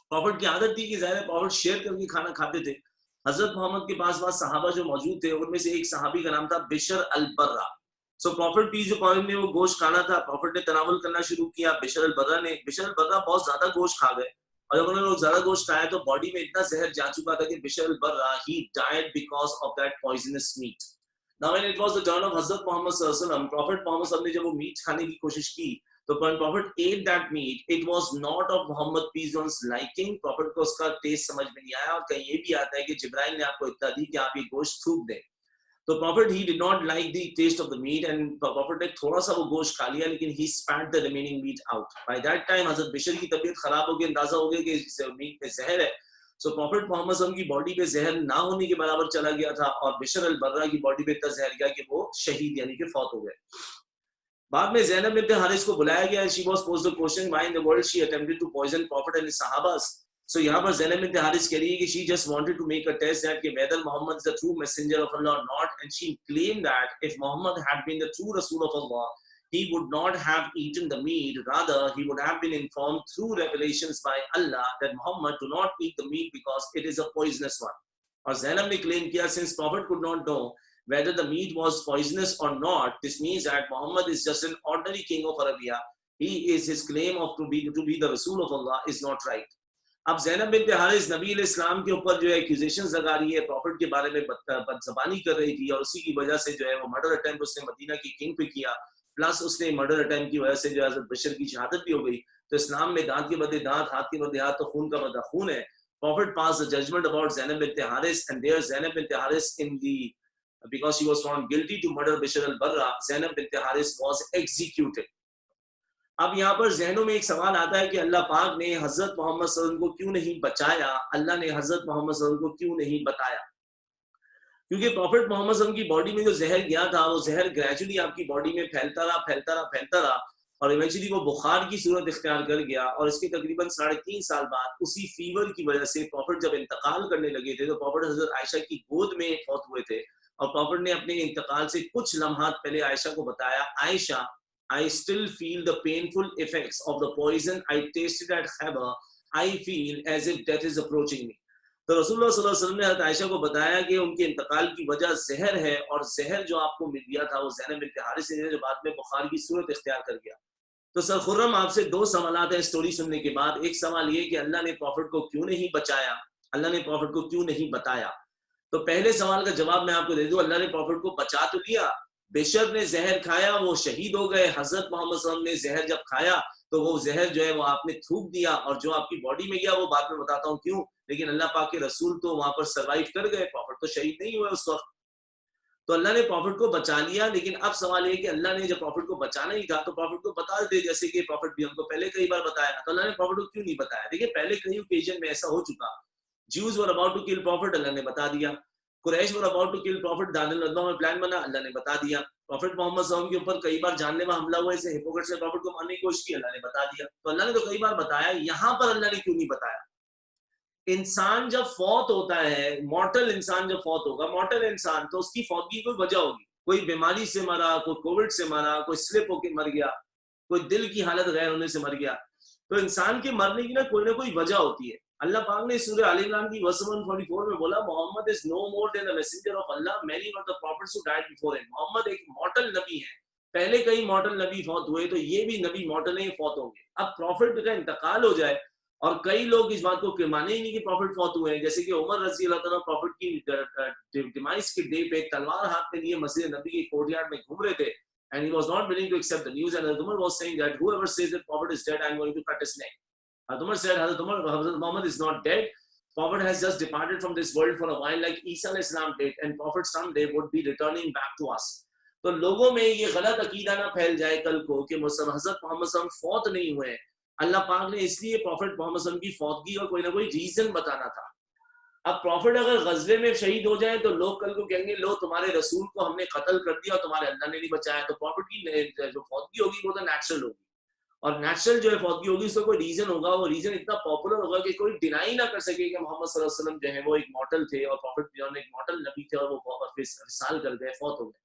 Profit की आदत थी कि ज़ाहिर प्रॉफिट शेयर करके खाना खाते थे. हजरत मोहम्मद के पास सहाबा जो मौजूद थे उनमें से एक सहाबी का नाम था बिशर अल बर्रा. सो प्रॉफिट पीस जो ने वो गोश्त खाना था, प्रॉफिट ने तनावुल करना शुरू किया. बिशर अल बर्रा बहुत ज्यादा गोश्त खा गए, और जब उन्होंने ज्यादा गोश्त खाया तो बॉडी में इतना जहर जा चुका था कि बिशर अल बर्रा ही died because of that poisonous meat. Now when it was the turn of Hazrat Muhammad sallallahu alaihi wasallam, Prophet Muhammad sallallahu alaihi wasallam ने जब वो मीट खाने की कोशिश की तो when Prophet ate that meat, it was not of Muhammad peace on his liking. Prophet को उसका टेस्ट समझ में नहीं आया, और कहीं ये भी आता है कि जिब्राइल ने आपको इत्तला दी कि आप ये गोश्त थूक दें. तो Prophet he did not like the taste of the meat, and Prophet ने थोड़ा सा वो गोश्त खा लिया, लेकिन he spat the remaining meat out. By that time Hazrat बिशर की तबीयत खराब हो गई, अंदाजा हो गया कि इस मीट में जहर है. So Prophet Muhammad sallallahu alaihi wasallam की बॉडी पे जहर ना होने के बराबर चला गया था, और बिशर अल बर्रा की बॉडी पे इतना जहर गया कि वो शहीद यानी कि फौत हो गए. बाद में ज़ैनब बिन्त हारिस को बुलाया गया. She was posed the question why in the world she attempted to poison Prophet and his Sahabas. So यहाँ पर ज़ैनब बिन्त हारिस कह रही है कि she just wanted to make a test that whether Muhammad is the true messenger of Allah or not, and she claimed that if Muhammad had been the true Rasul of Allah, he would not have eaten the meat. Rather, he would have been informed through revelations by Allah that Muhammad do not eat the meat because it is a poisonous one. और ज़ैनब ने claim किया since Prophet could not know whether the meat was poisonous or not, this means that Muhammad is just an ordinary king of Arabia. He is his claim of to be the Rasul of Allah is not right. अब Zainab bint Haris नबी इस्लाम के ऊपर जो है accusations लगा रही है, profit के बारे में बदज़बानी कर रही थी, और उसी की वजह से जो है वो मर्डर अटेम्प्ट उसने मदीना की किंग पे किया, प्लस उसने मर्डर अटेम्प्ट की वजह से जो है बशर की शहादत भी हो गई. तो इस्लाम में दांत के बदले दांत, हाथ के बदले हाथ, तो खून का बदला खून है. Prophet passed a judgment about Zainab bint Haris, and there Zainab bint Haris because she was found guilty to murder Bishr al-Barra, Zainab bint Haris was executed. अब यहाँ पर जहनों में एक सवाल आता है कि अल्लाह पाक ने हजरत मोहम्मद सल्लल्लाहु अलैहि वसल्लम को क्यों नहीं बचाया, अल्लाह ने हजरत मोहम्मद सल्लल्लाहु अलैहि वसल्लम को क्यों नहीं बताया? क्योंकि प्रॉफिट मोहम्मद सल्लल्लाहु अलैहि वसल्लम की बॉडी में जो जहर गया था, वो जहर ग्रेजुअली आपकी बॉडी में फैलता रहा, फैलता रहा, फैलता रहा, और इवेंचुअली वो बुखार की सूरत इख्तियार कर गया। और इसके तकरीबन 3.5 साल बाद उसी फीवर की वजह से प्रॉफिट जब इंतकाल करने लगे थे, तो प्रॉफिट हजरत आयशा की गोद में फौत हुए थे। और प्रॉफिट ने अपने इंतकाल से कुछ लम्हात पहले आयशा को बताया, Ayesha, I still feel the painful effects of the poison I tasted at Khaybar. I feel as if death is approaching me. तो रसूलुल्लाह सल्लल्लाहु अलैहि वसल्लम ने हज़रत आयशा को बताया कि उनके इंतकाल की वजह जहर है, और जहर जो आपको मिल गया था वो ज़ैनब बिन्त हारिस ने, जो बाद में बुखार की सूरत इख्तियार कर गया। तो सर खुर्रम, आपसे 2 सवालात हैं स्टोरी सुनने के बाद। एक सवाल ये कि अल्लाह ने प्रॉफिट को क्यों नहीं बचाया, अल्लाह ने प्रॉफिट को क्यों नहीं बताया? तो पहले सवाल का जवाब मैं आपको दे दूं, अल्लाह ने प्रॉफिट को बचा तो लिया। बेशर ने जहर खाया, वो शहीद हो गए। हजरत मोहम्मद सल्लल्लाहु अलैहि वसल्लम ने जहर जब खाया, तो वो जहर जो है वो आपने थूक दिया, और जो आपकी बॉडी में गया वो बाद में बताता हूँ क्यों। लेकिन अल्लाह पाक के रसूल तो वहां पर सर्वाइव कर गए, प्रॉफिट तो शहीद नहीं हुए उस वक्त। तो अल्लाह ने प्रॉफिट को बचा लिया। लेकिन अब सवाल ये कि अल्लाह ने जब प्रॉफिट को बचाना ही था, तो प्रॉफिट को बता दे, जैसे कि प्रॉफिट भी हमको पहले कई बार बताया। तो अल्लाह ने प्रॉफिट को क्यों नहीं बताया? देखिए, पहले कई ओकेजन में ऐसा हो चुका। Jews were about to kill prophet, अल्लाह ने बता दिया। Quraysh were about to kill prophet, दानिल नदवा में प्लान बना, अल्लाह ने बता दिया। प्रॉफिट मोहम्मद सल्लल्लाहु अलैहि वसल्लम के ऊपर कई बार जानलेवा हमला हुआ, इसे हिपोक्रेट से प्रॉफिट को मारने की कोशिश की, अल्लाह ने बता दिया। तो अल्लाह ने तो कई बार बताया, यहाँ पर अल्लाह ने क्यों नहीं बताया? इंसान जब फौत होता है, मॉर्टल इंसान जब फौत होगा, मॉर्टल इंसान, तो उसकी फौत की कोई वजह होगी। कोई बीमारी से मरा, कोई कोविड से मरा, कोई स्लिप होकर मर गया, कोई दिल की हालत गैर होने से मर गया। तो इंसान के मरने की ना कोई वजह होती है। अल्लाह पाक ने सूरह आल इमरान की वर्स 144 में बोला, Muhammad is no more than a messenger of Allah, many were the prophets who died before him. Muhammad एक मॉर्टल नबी है, पहले कई मॉर्टल नबी फौत हुए, तो ये भी नबी मॉर्टल नहीं फौत होंगे। अब प्रॉफिट का इंतकाल हो जाए, और कई लोग इस बात को माने ही नहीं कि प्रॉफिट फौत हुए हैं। जैसे कि उमर रजी अल्लाह तआला प्रॉफिट की डिमाइस के डे पे तलवार हाथ में लिए मस्जिद नबी के कोर्टयार्ड में घूम रहे थे, and he was not willing to accept the news, and Hazrat Umar was saying that whoever says that Prophet is dead, I am going to cut his neck. Hazrat Umar said, Hazrat Muhammad is not dead. Prophet has just departed from this world for a while, like Isa alayhi salam did, and Prophet someday would be returning back to us. तो लोगों में ये गलत अकीदा ना फैल जाए कल को कि हजरत मोहम्मद सल्लल्लाहु अलैहि वसल्लम फौत नहीं हुए। अल्लाह पाक ने इसलिए प्रॉफिट मोहम्मद सल्लल्लाहु अलैहि वसल्लम की फौतगी का कोई ना कोई रीजन बताना था। अब प्रॉफिट अगर गजवे में शहीद हो जाए, तो लोग कल को कहेंगे, लो तुम्हारे रसूल को हमने कत्ल कर दिया और तुम्हारे अल्लाह ने नहीं बचाया। तो प्रॉफिट की जो फौतगी होगी वो तो नेचुरल होगी, और नेचुरल जो है फौतगी होगी, उसका कोई रीजन होगा। वो रीजन इतना पॉपुलर होगा कि कोई डिनाई ना कर सके कि मोहम्मद सल्लल्लाहु अलैहि वसल्लम जो है वो एक मॉर्टल थे, और प्रॉफिट जो है एक मॉर्टल नबी थे, और वो विसाल कर गए, फौत हो गए।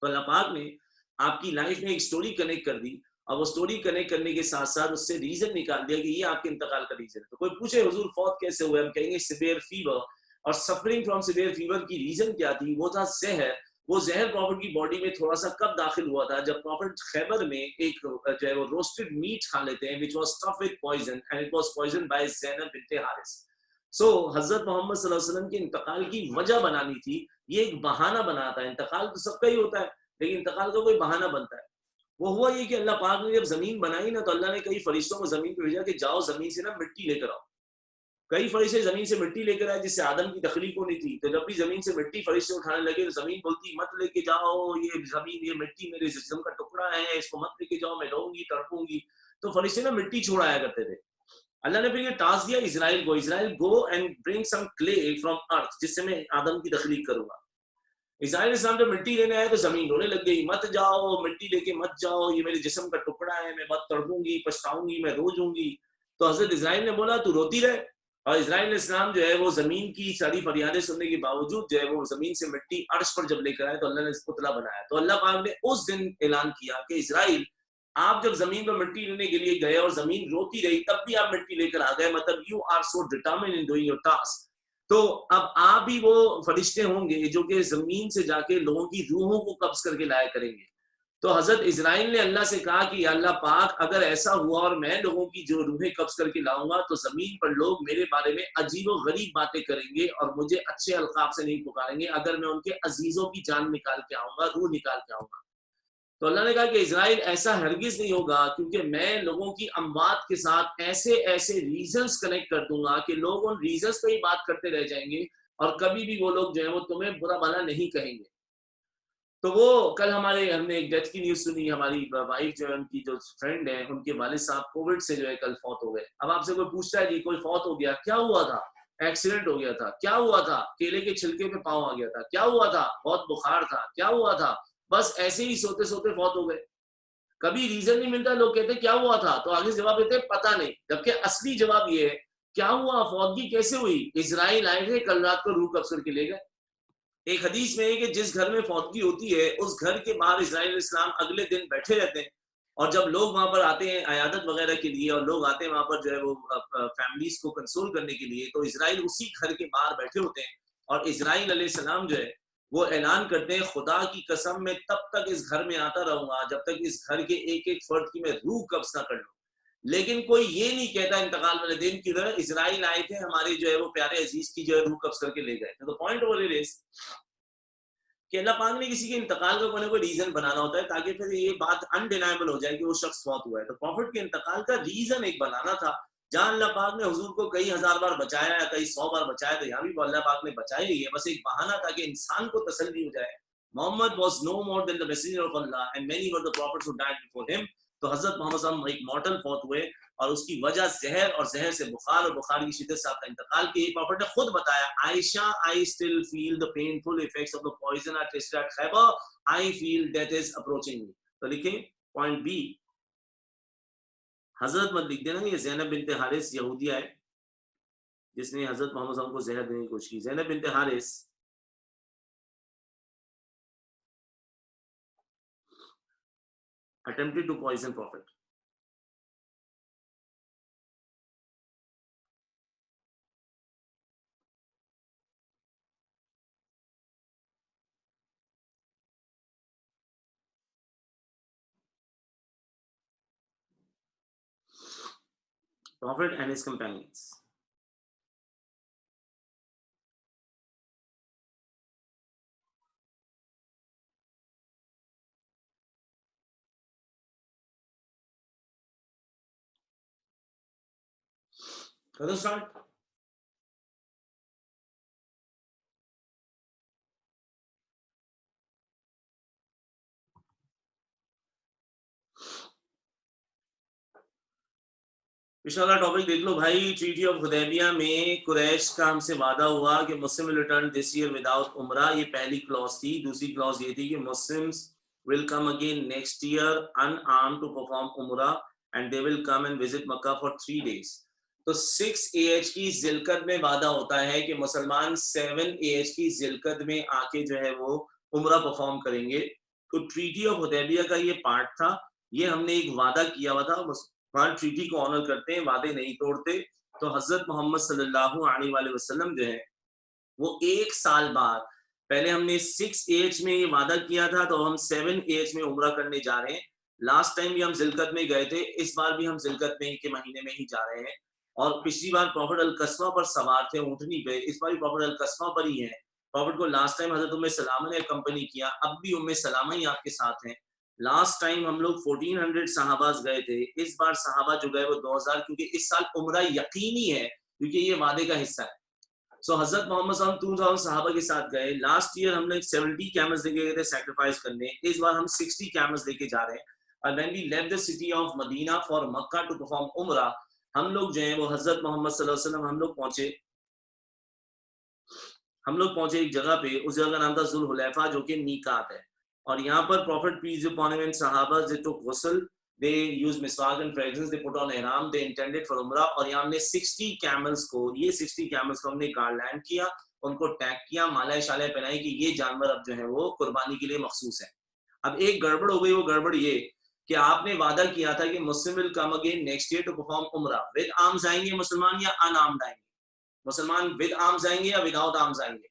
तो अल्लाह पाक ने आपकी लाइफ में एक स्टोरी कनेक्ट कर दी, और वो स्टोरी कनेक्ट करने के साथ साथ उससे रीजन निकाल दिया कि ये आपके इंतकाल का रीजन है। तो कोई पूछे हुजूर फौत कैसे हुए, हम कहेंगे सिवियर फीवर। और सफरिंग फ्रॉम सिवियर फीवर की रीजन क्या थी? वो था जहर। वो जहर प्रॉफिट की बॉडी में थोड़ा सा कब दाखिल हुआ था? जब प्रॉफिट खैबर में एक जो है वो रोस्टेड मीट खा लेते हैं, which was stuffed with poison, and it was poison by Zainab bint Harith. So हजरत मोहम्मद सल्लल्लाहु अलैहि वसल्लम के इंतकाल की वजह बनानी थी, ये एक बहाना बनाता है। इंतकाल तो सबका ही होता है, लेकिन इंतकाल का कोई बहाना बनता है। वो हुआ ये कि अल्लाह पाक ने जब जमीन बनाई ना, तो अल्लाह ने कई फरिश्तों को जमीन पे भेजा कि जाओ जमीन से ना मिट्टी लेकर आओ। कई फरिश्ते जमीन से मिट्टी लेकर आए, जिससे आदम की तखलीक होनी थी। तो जब भी जमीन से मिट्टी फरिश्ते उठाने लगे, तो जमीन बोलती, मत लेके जाओ ये जमीन, ये मिट्टी मेरे जिस्म का टुकड़ा है, इसको मत लेके जाओ, मैं रहूंगी, तड़पूंगी। तो फरिश्ते ना मिट्टी छोड़ाया करते थे। अल्लाह ने फिर ये टास्क दिया इजराइल को, Israel go and bring some clay from earth, जिससे मैं आदम की तखलीक करूंगा। इस्राइल इस्लाम जब मिट्टी लेने आए, तो जमीन रोने लग गई, मत जाओ मिट्टी लेके मत जाओ, ये मेरे जिस्म का टुकड़ा है, मैं बहुत तड़पूंगी, पछताऊंगी, मैं रो जाऊंगी। तो हजरत इस्राइल ने बोला, तू रोती रहे। और इस्राइल इस्लाम जो है वो जमीन की सारी फरियादें सुनने के बावजूद जो है वो जमीन से मिट्टी अर्श पर जब लेकर आए, तो अल्लाह ने पुतला बनाया। तो अल्लाह पाक ने उस दिन ऐलान किया कि इस्राइल, आप जब जमीन पर मिट्टी लेने के लिए गए और जमीन रोती रही, तब भी आप मिट्टी लेकर आ गए, मतलब you are so determined in doing your task. तो अब आप ही वो फरिश्ते होंगे जो कि जमीन से जाके लोगों की रूहों को कब्ज करके लाया करेंगे। तो हजरत इजराइल ने अल्लाह से कहा कि अल्लाह पाक, अगर ऐसा हुआ और मैं लोगों की जो रूहें कब्ज करके लाऊंगा, तो जमीन पर लोग मेरे बारे में अजीब व गरीब बातें करेंगे और मुझे अच्छे अलकाब से नहीं पुकारेंगे, अगर मैं उनके अजीजों की जान निकाल के आऊंगा, रूह निकाल के आऊंगा। तो अल्लाह ने कहा कि इजराइल, ऐसा हरगिज नहीं होगा, क्योंकि मैं लोगों की अमवात के साथ ऐसे ऐसे रीजंस कनेक्ट कर दूंगा कि लोग उन रीजंस पे ही बात करते रह जाएंगे, और कभी भी वो लोग जो है वो तुम्हें बुरा भला नहीं कहेंगे। तो वो कल हमने एक डेथ की न्यूज सुनी, हमारी वाइफ जो है, उनकी जो फ्रेंड है, उनके वालिद साहब कोविड से जो है कल फौत हो गए। अब आपसे कोई पूछता है कि कोई फौत हो गया, क्या हुआ था? एक्सीडेंट हो गया था, क्या हुआ था? केले के छिलके पे पाँव आ गया था, क्या हुआ था? बहुत बुखार था, क्या हुआ था? बस ऐसे ही सोते सोते फौत हो गए। कभी रीजन नहीं मिलता, लोग कहते क्या हुआ था, तो आगे जवाब देते पता नहीं, जबकि असली जवाब ये है क्या हुआ, फौतगी कैसे हुई? इजराइल आए थे, कल रात को रूह कब्ज़ के ले गए। एक हदीस में है कि जिस घर में फौतगी होती है उस घर के बाहर इस्राइल इस्लाम अगले दिन बैठे रहते हैं, और जब लोग वहां पर आते हैं अयादत वगैरह के लिए, और लोग आते हैं वहां पर जो है वो फैमिलीज को कंसोल करने के लिए, तो इजराइल उसी घर के बाहर बैठे होते हैं, और इजराइल अलैहिस्सलाम जो है वो ऐलान करते हैं, खुदा की कसम मैं तब तक इस घर में आता रहूंगा जब तक इस घर के एक एक फर्द की मैं रूह कब्ज ना कर लूं। लेकिन कोई ये नहीं कहता इंतकाल वाले दिन की तरह इजराइल आए थे, हमारे जो है वो प्यारे अजीज की जो है रूह कब्ज करके ले गए। तो पॉइंट ओवर इट इज कि अल्लाह पाक ने किसी के इंतकाल का कोई ना कोई रीजन बनाना होता है, ताकि फिर ये बात अनडिनाइबल हो जाए कि वो शख्स फौत हुआ है। तो प्रॉफिट के इंतकाल का रीजन एक बनाना था। जहां अल्लाह पाक ने हुजूर को कई हजार बार बचाया या कई 100 बार बचाया, तो यहाँ भी अल्लाह पाक ने बचाया ही है, बस एक बहाना ताकि इंसान को तसल्ली हो जाए। Muhammad was no more than the messenger of Allah and many were the prophets who died before him. तो हजरत मोहम्मद सल्लल्लाहु अलैहि वसल्लम एक मॉर्टल फौत हुए, और उसकी वजह जहर, और जहर से बुखार, और बुखार की शिद्दत से आपका इंतकाल किया। प्रॉफिट ने खुद बताया, Aisha I still feel the painful effects of the poison I tasted at Khaybar, I feel death is approaching me. तो लिखें पॉइंट बी, हजरत मत लिख देना, ये ज़ैनब बिनते हारिस यहूदिया है जिसने हजरत मोहम्मद सल्लल्लाहु अलैहि वसल्लम को जहर देने की कोशिश की। Zainab bint Harith attempted to poison prophet. Prophet and his companions. Let us start. पिछला टॉपिक देख लो भाई। ट्रीटी ऑफ हुदैबिया में कुरैश का हमसे वादा हुआ कि Muslim will return this year without umrah, ये पहली क्लॉज थी। दूसरी क्लॉज ये थी कि Muslims will come again next year unarmed to perform umrah and they will come and visit Mecca for 3 days। तो 6 AH की जिलकद में वादा होता है कि मुसलमान 7 AH की जिलकद में आके जो है वो उमरा परफॉर्म करेंगे। तो ट्रीटी ऑफ हुदैबिया का ये पार्ट था, ये हमने एक वादा किया हुआ था, वहां ट्रीटी को ऑनर करते हैं, वादे नहीं तोड़ते। तो हजरत मोहम्मद सल्लल्लाहु अलैहि वसल्लम जो है वो 1 साल बाद, पहले हमने 6 AH में ये वादा किया था, तो हम 7 AH में उम्रा करने जा रहे हैं। लास्ट टाइम भी हम जिलकत में गए थे, इस बार भी हम जिलकत में के महीने में ही जा रहे हैं। और पिछली बार प्रॉफिट अल कस्वा पर सवार थे ऊँटनी पे, इस बार भी प्रॉफिट अल कस्वा पर ही है। प्रॉफिट को लास्ट टाइम हजरत उम्मे सलामा ने कंपनी किया, अब भी उम्मे सलामा ही आपके साथ हैं। लास्ट टाइम हम लोग 1400 सहाबाज गए थे, इस बार सहाबा जो गए वो 2000, क्योंकि इस साल उम्रा यकीनी है, क्योंकि ये वादे का हिस्सा है। सो हजरत मोहम्मद सल्लल्लाहु अलैहि वसल्लम 2000 सहाबा के साथ गए। लास्ट ईयर हमने 70 कैमल्स लेके गए थे सैक्रिफाइस करने, इस बार हम 60 कैमल्स लेके जा रहे हैं। और when we left the city of Medina for Makkah to perform Umrah, हम लोग जो है वो हजरत मोहम्मद सल्लल्लाहु अलैहि वसल्लम हम लोग पहुंचे एक जगह पे, उस जगह का नाम था जुल हुलैफा, जो कि मीकात है। और यहाँ पर profit peace upon him and सहाबा दे टुक गुस्ल, they use miswak and fragrance, they put on ihram, they intended for umrah। और यहाँ हमने 60 कैमल्स को, ये 60 कैमल्स को हमने गार्डलैंड किया, उनको टैग किया, माला शाले पहनाई कि ये जानवर अब जो है वो कुर्बानी के लिए मखसूस है। अब एक गड़बड़ हो गई, वो गड़बड़ ये कि आपने वादा किया था कि Muslim will come again next year to perform umrah. With arms आएंगे मुसलमान या अनआर्म्ड आएंगे? मुसलमान विद आर्म्स आएंगे या विदाउट आर्म्स आएंगे?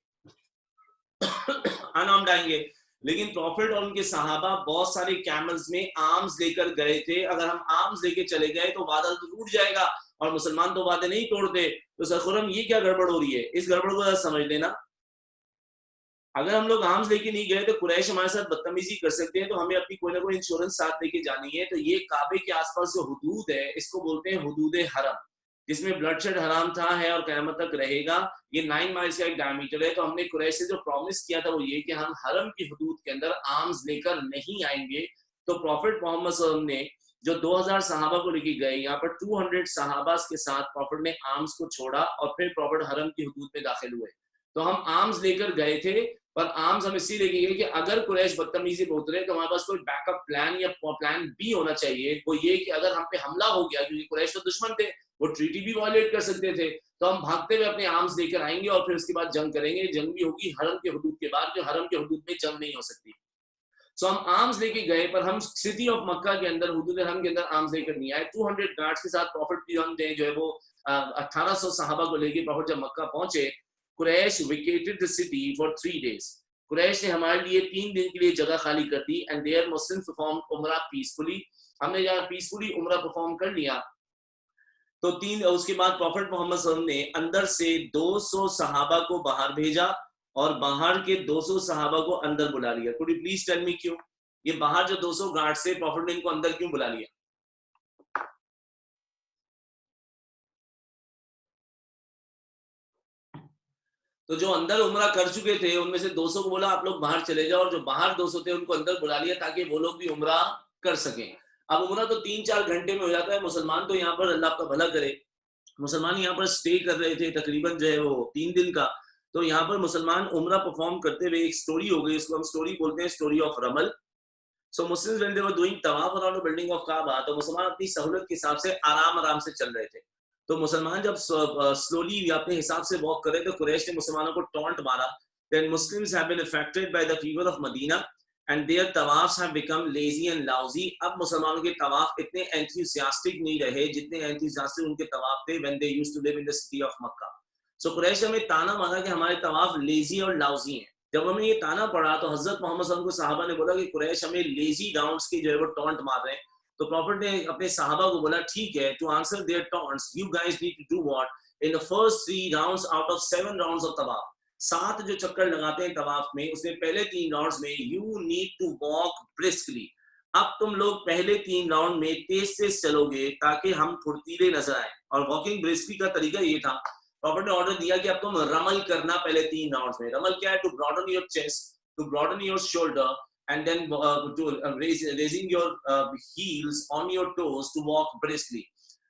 अनआर्म्ड आएंगे। लेकिन प्रॉफिट और उनके सहाबा बहुत सारे कैमल्स में आर्म्स लेकर गए थे। अगर हम आर्म्स लेके चले गए तो वादा तो टूट जाएगा, और मुसलमान तो वादे नहीं तोड़ते। तो सरखुरम ये क्या गड़बड़ हो रही है, इस गड़बड़ को समझ लेना। अगर हम लोग आर्म्स लेके नहीं गए तो कुरैश हमारे साथ बदतमीजी कर सकते हैं, तो हमें अपनी कोई ना कोई इंश्योरेंस साथ लेके जानी है। तो ये काबे के आसपास जो हुदूद है, इसको बोलते हैं हुदूद हरम। जिसमें ब्लडशेड हराम था है और क़यामत तक रहेगा। ये 9 माइल्स का एक डायमीटर है। तो हमने कुरैश से जो प्रॉमिस किया था वो ये कि हम हरम की हुदूद के अंदर आर्म्स लेकर नहीं आएंगे। तो प्रॉफिट मोहम्मद सल्लल्लाहु अलैहि वसल्लम ने जो 2000 सहाबा को लेके गए, यहाँ पर 200 सहाबा के साथ प्रॉफिट ने आर्म्स को छोड़ा और फिर प्रॉफिट हरम की हुदूद में दाखिल हुए। तो हम आर्म्स लेकर गए थे, पर आर्म्स हम इसी लेके गए कि अगर कुरैश बदतमीजी पे उतरे तो हमारे पास कोई बैकअप प्लान या प्लान बी होना चाहिए। वो ये कि अगर हम पे हमला हो गया, क्योंकि कुरैश तो दुश्मन थे, वो ट्रीटी भी वायलेट कर सकते थे, तो हम भागते हुए अपने आर्म्स लेकर आएंगे और फिर उसके बाद जंग करेंगे। जंग भी होगी हरम के हुदूद के बाद, जो हरम के हुदूद में जंग नहीं हो सकती। सो हम आर्म्स लेके गए, पर हम सिटी ऑफ मक्का के अंदर, हुदूद हरम के अंदर आर्म्स लेकर नहीं आए। 200 गार्ड्स के साथ प्रॉफिट की हम जो है वो 1800 सहाबा को लेके प्रॉफिट जब मक्का पहुंचे, Quraysh vacated the city for 3 days। कुरैश ने हमारे लिए 3 दिन के लिए जगह खाली कर दी एंड देयर मुस्लिम्स परफॉर्म उमरा पीसफुली। हमने यहाँ पीसफुली उमरा परफॉर्म कर लिया। तो उसके बाद प्रॉफिट मोहम्मद सल्लल्लाहु अलैहि वसल्लम ने अंदर से 200 सहाबा को बाहर भेजा और बाहर के 200 सहाबा को अंदर बुला लिया। Could you please tell me क्यों? ये बाहर जो 200 गार्ड से प्रॉफिट ने इनको अंदर क्यों बुला लिया? तो जो अंदर उमरा कर चुके थे उनमें से 200 को बोला आप लोग बाहर चले जाओ, और जो बाहर 200 थे उनको अंदर बुला लिया ताकि वो लोग भी उमरा कर सकें। अब उमरा तो 3-4 घंटे में हो जाता है। मुसलमान तो यहाँ पर, अल्लाह आपका भला करे, मुसलमान यहाँ पर स्टे कर रहे थे तकरीबन जो है वो 3 दिन का। तो यहाँ पर मुसलमान उमरा परफॉर्म करते हुए एक स्टोरी हो गई, इसको हम स्टोरी बोलते हैं, story of ramal. So Muslims when they were doing tawaf around the building of Kaaba, तो मुसलमान अपनी सहूलत के हिसाब से आराम आराम से चल रहे थे। तो मुसलमान जब स्लोली अपने हिसाब से वॉक कर रहे थे, कुरैश ने मुसलमानों को टॉन्ट मारा। Then Muslims have been affected by the fever of Medina and their tawafs have become lazy and lousy. अब मुसलमानों के तवाफ इतने एंथुसियास्टिक नहीं रहे जितने एंथुसियास्टिक उनके तवाफ थे when they used to live in the city of Mecca. So Quraysh हमें ताना मारा कि हमारे तवाफ लेजी और लाउजी हैं। जब हमें ये ताना पड़ा तो हजरत मोहम्मद सल्लल्लाहु अलैहि वसल्लम को सहाबा ने बोला कि कुरैश हमें लेजी राउंड्स की जो है वो टॉन्ट मार रहे हैं। तो प्रॉफिट ने अपने सहाबा को बोला ठीक है, to answer their taunts you guys need to do what in the first 3 rounds out of 7 rounds of tawaf. 7 जो चक्कर लगाते हैं तवाफ में, उसमें पहले 3 राउंड्स में you need to walk briskly. अब तुम लोग पहले 3 राउंड में तेज से चलोगे ताकि हम फुर्तीले नजर आए। और वॉकिंग ब्रिस्कली का तरीका ये था, प्रॉफिट ने ऑर्डर दिया कि अब तुम रमल करना पहले 3 राउंड्स में। रमल क्या है? To broaden your chest, to broaden your shoulder, and then raising your heels on your toes to walk briskly।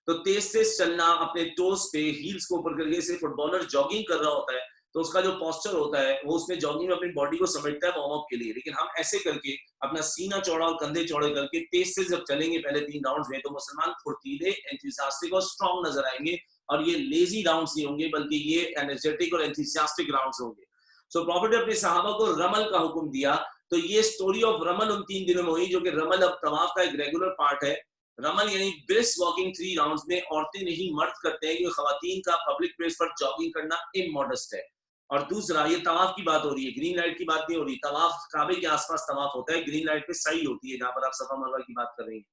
तो तेज से चलना अपने टोस पे हील्स को ऊपर करके, जैसे फुटबॉलर जॉगिंग कर रहा होता है तो उसका जो पोस्चर होता है वो उसमें जॉगिंग में अपनी बॉडी को समेटता है वार्म अप के लिए। लेकिन हम ऐसे करके अपना सीना चौड़ा और कंधे चौड़े करके तेज से जब चलेंगे पहले 3 राउंड्स में, तो मुसलमान फुर्तीले, एंथुसियास्टिक और स्ट्रॉन्ग नजर आएंगे। और ये लेजी राउंड्स नहीं होंगे बल्कि ये एनर्जेटिक और एंथुसियास्टिक राउंड्स होंगे। सो प्रॉफिट ने अपने सहाबा को रमल का हुक्म दिया। तो ये स्टोरी ऑफ रमल उन 3 दिनों में हुई, जो कि रमल अब तवाफ का एक रेगुलर पार्ट है। रमल यानी ब्रिस्क वॉकिंग 3 राउंड्स में औरतें नहीं मर्द करते हैं, क्योंकि खवातीन का पब्लिक प्लेस पर जॉगिंग करना इमोडेस्ट है। और दूसरा, ये तवाफ की बात हो रही है, ग्रीन लाइट की बात नहीं हो रही। तवाफ काबे के आसपास तवाफ होता है, ग्रीन लाइट पे सही होती है, जहां पर आप सफा मरवा की बात कर रही हैं।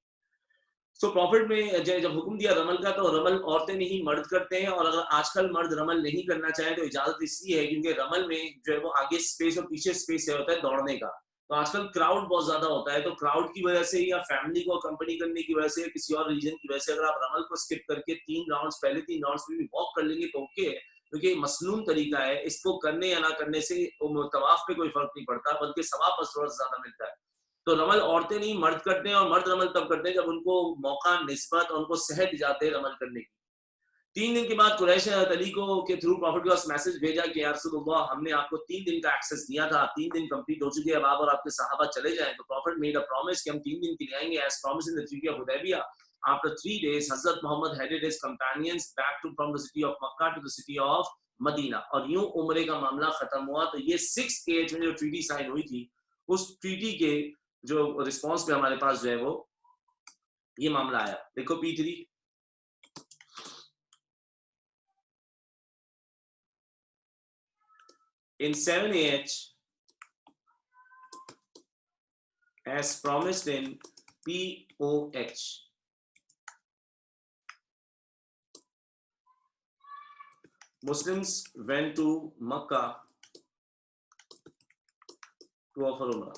सो प्रॉफिट में जब हुक्म दिया रमल का, तो रमल औरतें नहीं मर्द करते हैं। और अगर आजकल मर्द रमल नहीं करना चाहे तो इजाजत इसलिए है क्योंकि रमल में जो है वो आगे स्पेस और पीछे स्पेस होता है दौड़ने का। तो आजकल क्राउड बहुत ज्यादा होता है, तो क्राउड की वजह से या फैमिली को कंपनी करने की वजह से या किसी और रीजन की वजह से अगर आप रमल को स्किप करके 3 राउंड्स, पहले 3 राउंड्स में भी वॉक कर लेंगे तो ओके है, क्योंकि मसनून तरीका है। इसको करने या ना करने से तवाफ पे कोई फर्क नहीं पड़ता, बल्कि सवाब पर थोड़ा ज्यादा मिलता है। तो रमल औरतें नहीं मर्द करते हैं, और मर्द रमल तब करते हैं जब उनको मौका, निस्बत और उनको सेहत जाते हैं रमल करने की। 3 दिन के बाद कुरैश ने अली को के थ्रू प्रॉफिट के पास मैसेज भेजा कि या रसूलुल्लाह, हमने आपको 3 दिन का एक्सेस दिया था, 3 दिन कंप्लीट हो चुके हैं, अब आप और आपके सहाबा चले जाएं। तो प्रॉफिट मेड अ प्रॉमिस कि हम 3 दिन के लिए आएंगे, as promise in the treaty of Hudaybiyyah. After 3 days हजरत Muhammad headed his companions back to from the city of Makkah to the city of Medina. और यूं उम्रे का मामला खत्म हुआ। तो ये 6 में जो ट्रीटी साइन हुई थी, उस ट्रीटी के जो रिस्पांस में हमारे पास जो है वो ये मामला आया। देखो P3, in 7AH as promised in POH, Muslims went to Makkah to offer Umrah.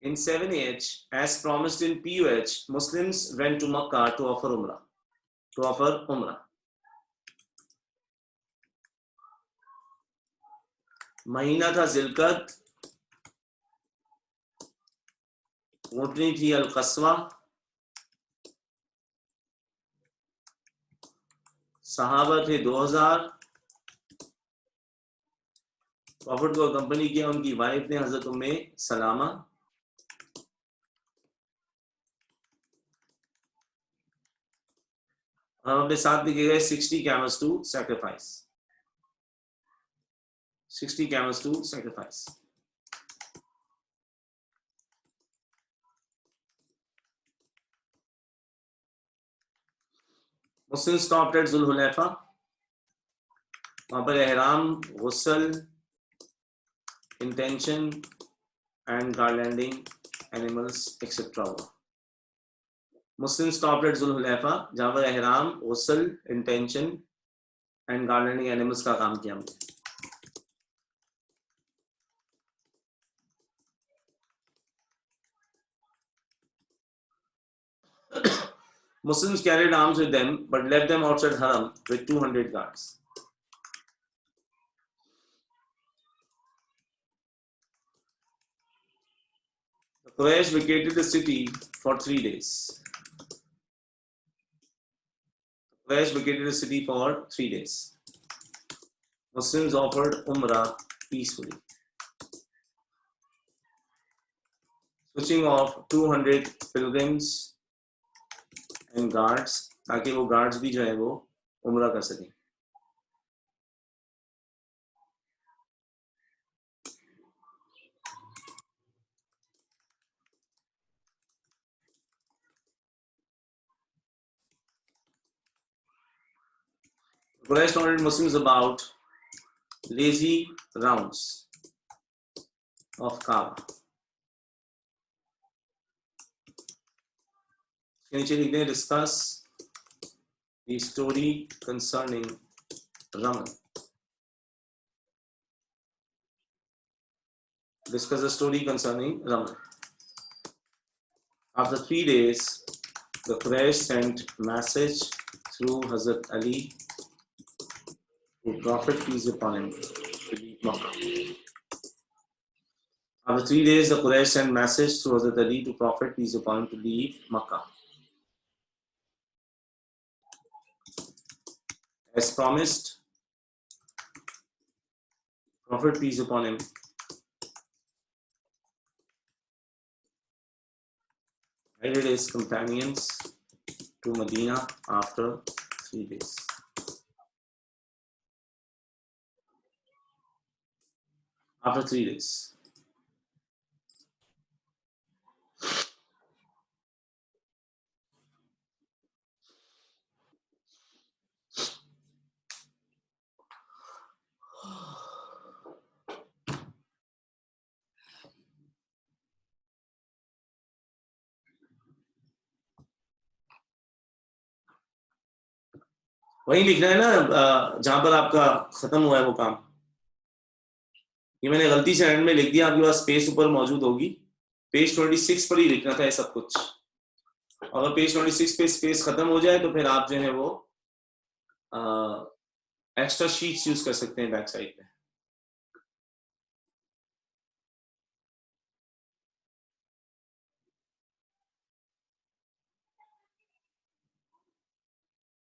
In 7AH as promised in POH, Muslims went to Makkah to offer Umrah. To offer Umrah. महीना था जिलकद, ऊँटनी थी अल-कस्वा, सहाबा थे 2000, प्रॉफिट को company किया उनकी wife ने हजरत उम्मे सलामा। हम अपने साथ लिखे गए 60 camels to sacrifice, 60 camels to sacrifice। Muslim stopped at जुल हुलैफा, वहां पर एहराम, गुस्ल, इंटेंशन एंड गार्लैंडिंग एनिमल्स एक्सेट्रा हुआ। मुस्लिम स्टॉप्ड एट जुल हुलैफा, जहां पर एहराम, गुस्ल, इंटेंशन एंड गार्लैंडिंग एनिमल्स का काम किया हमने। Muslims carried arms with them but left them outside Haram with 200 guards. The Quraysh vacated the city for 3 days. The Quraysh vacated the city for 3 days. Muslims offered Umrah peacefully. Switching off 200 pilgrims and guards, ताकि वो guards भी जो है वो उम्रा कर सकें। Quraysh told Muslims about lazy rounds of Kaaba. नीचे लिखते हैं discuss the story concerning Ramal. Discuss the story concerning Ramal. After 3 days, the Quraysh sent message through Hazrat Ali to Prophet peace upon him to leave Makkah. After 3 days, the Quraysh sent message through Hazrat Ali to Prophet peace upon him to leave Makkah. As promised, Prophet peace upon him guided his companions to Medina after 3 days. After 3 days. वही लिखना है ना जहां पर आपका खत्म हुआ है वो काम। ये मैंने गलती से एंड में लिख दिया, आपके पास स्पेस ऊपर मौजूद होगी। पेज 26 पर ही लिखना था ये सब कुछ। अगर पेज 26 पे स्पेस खत्म हो जाए तो फिर आप जो है वो एक्स्ट्रा शीट्स यूज कर सकते हैं बैक साइड पे।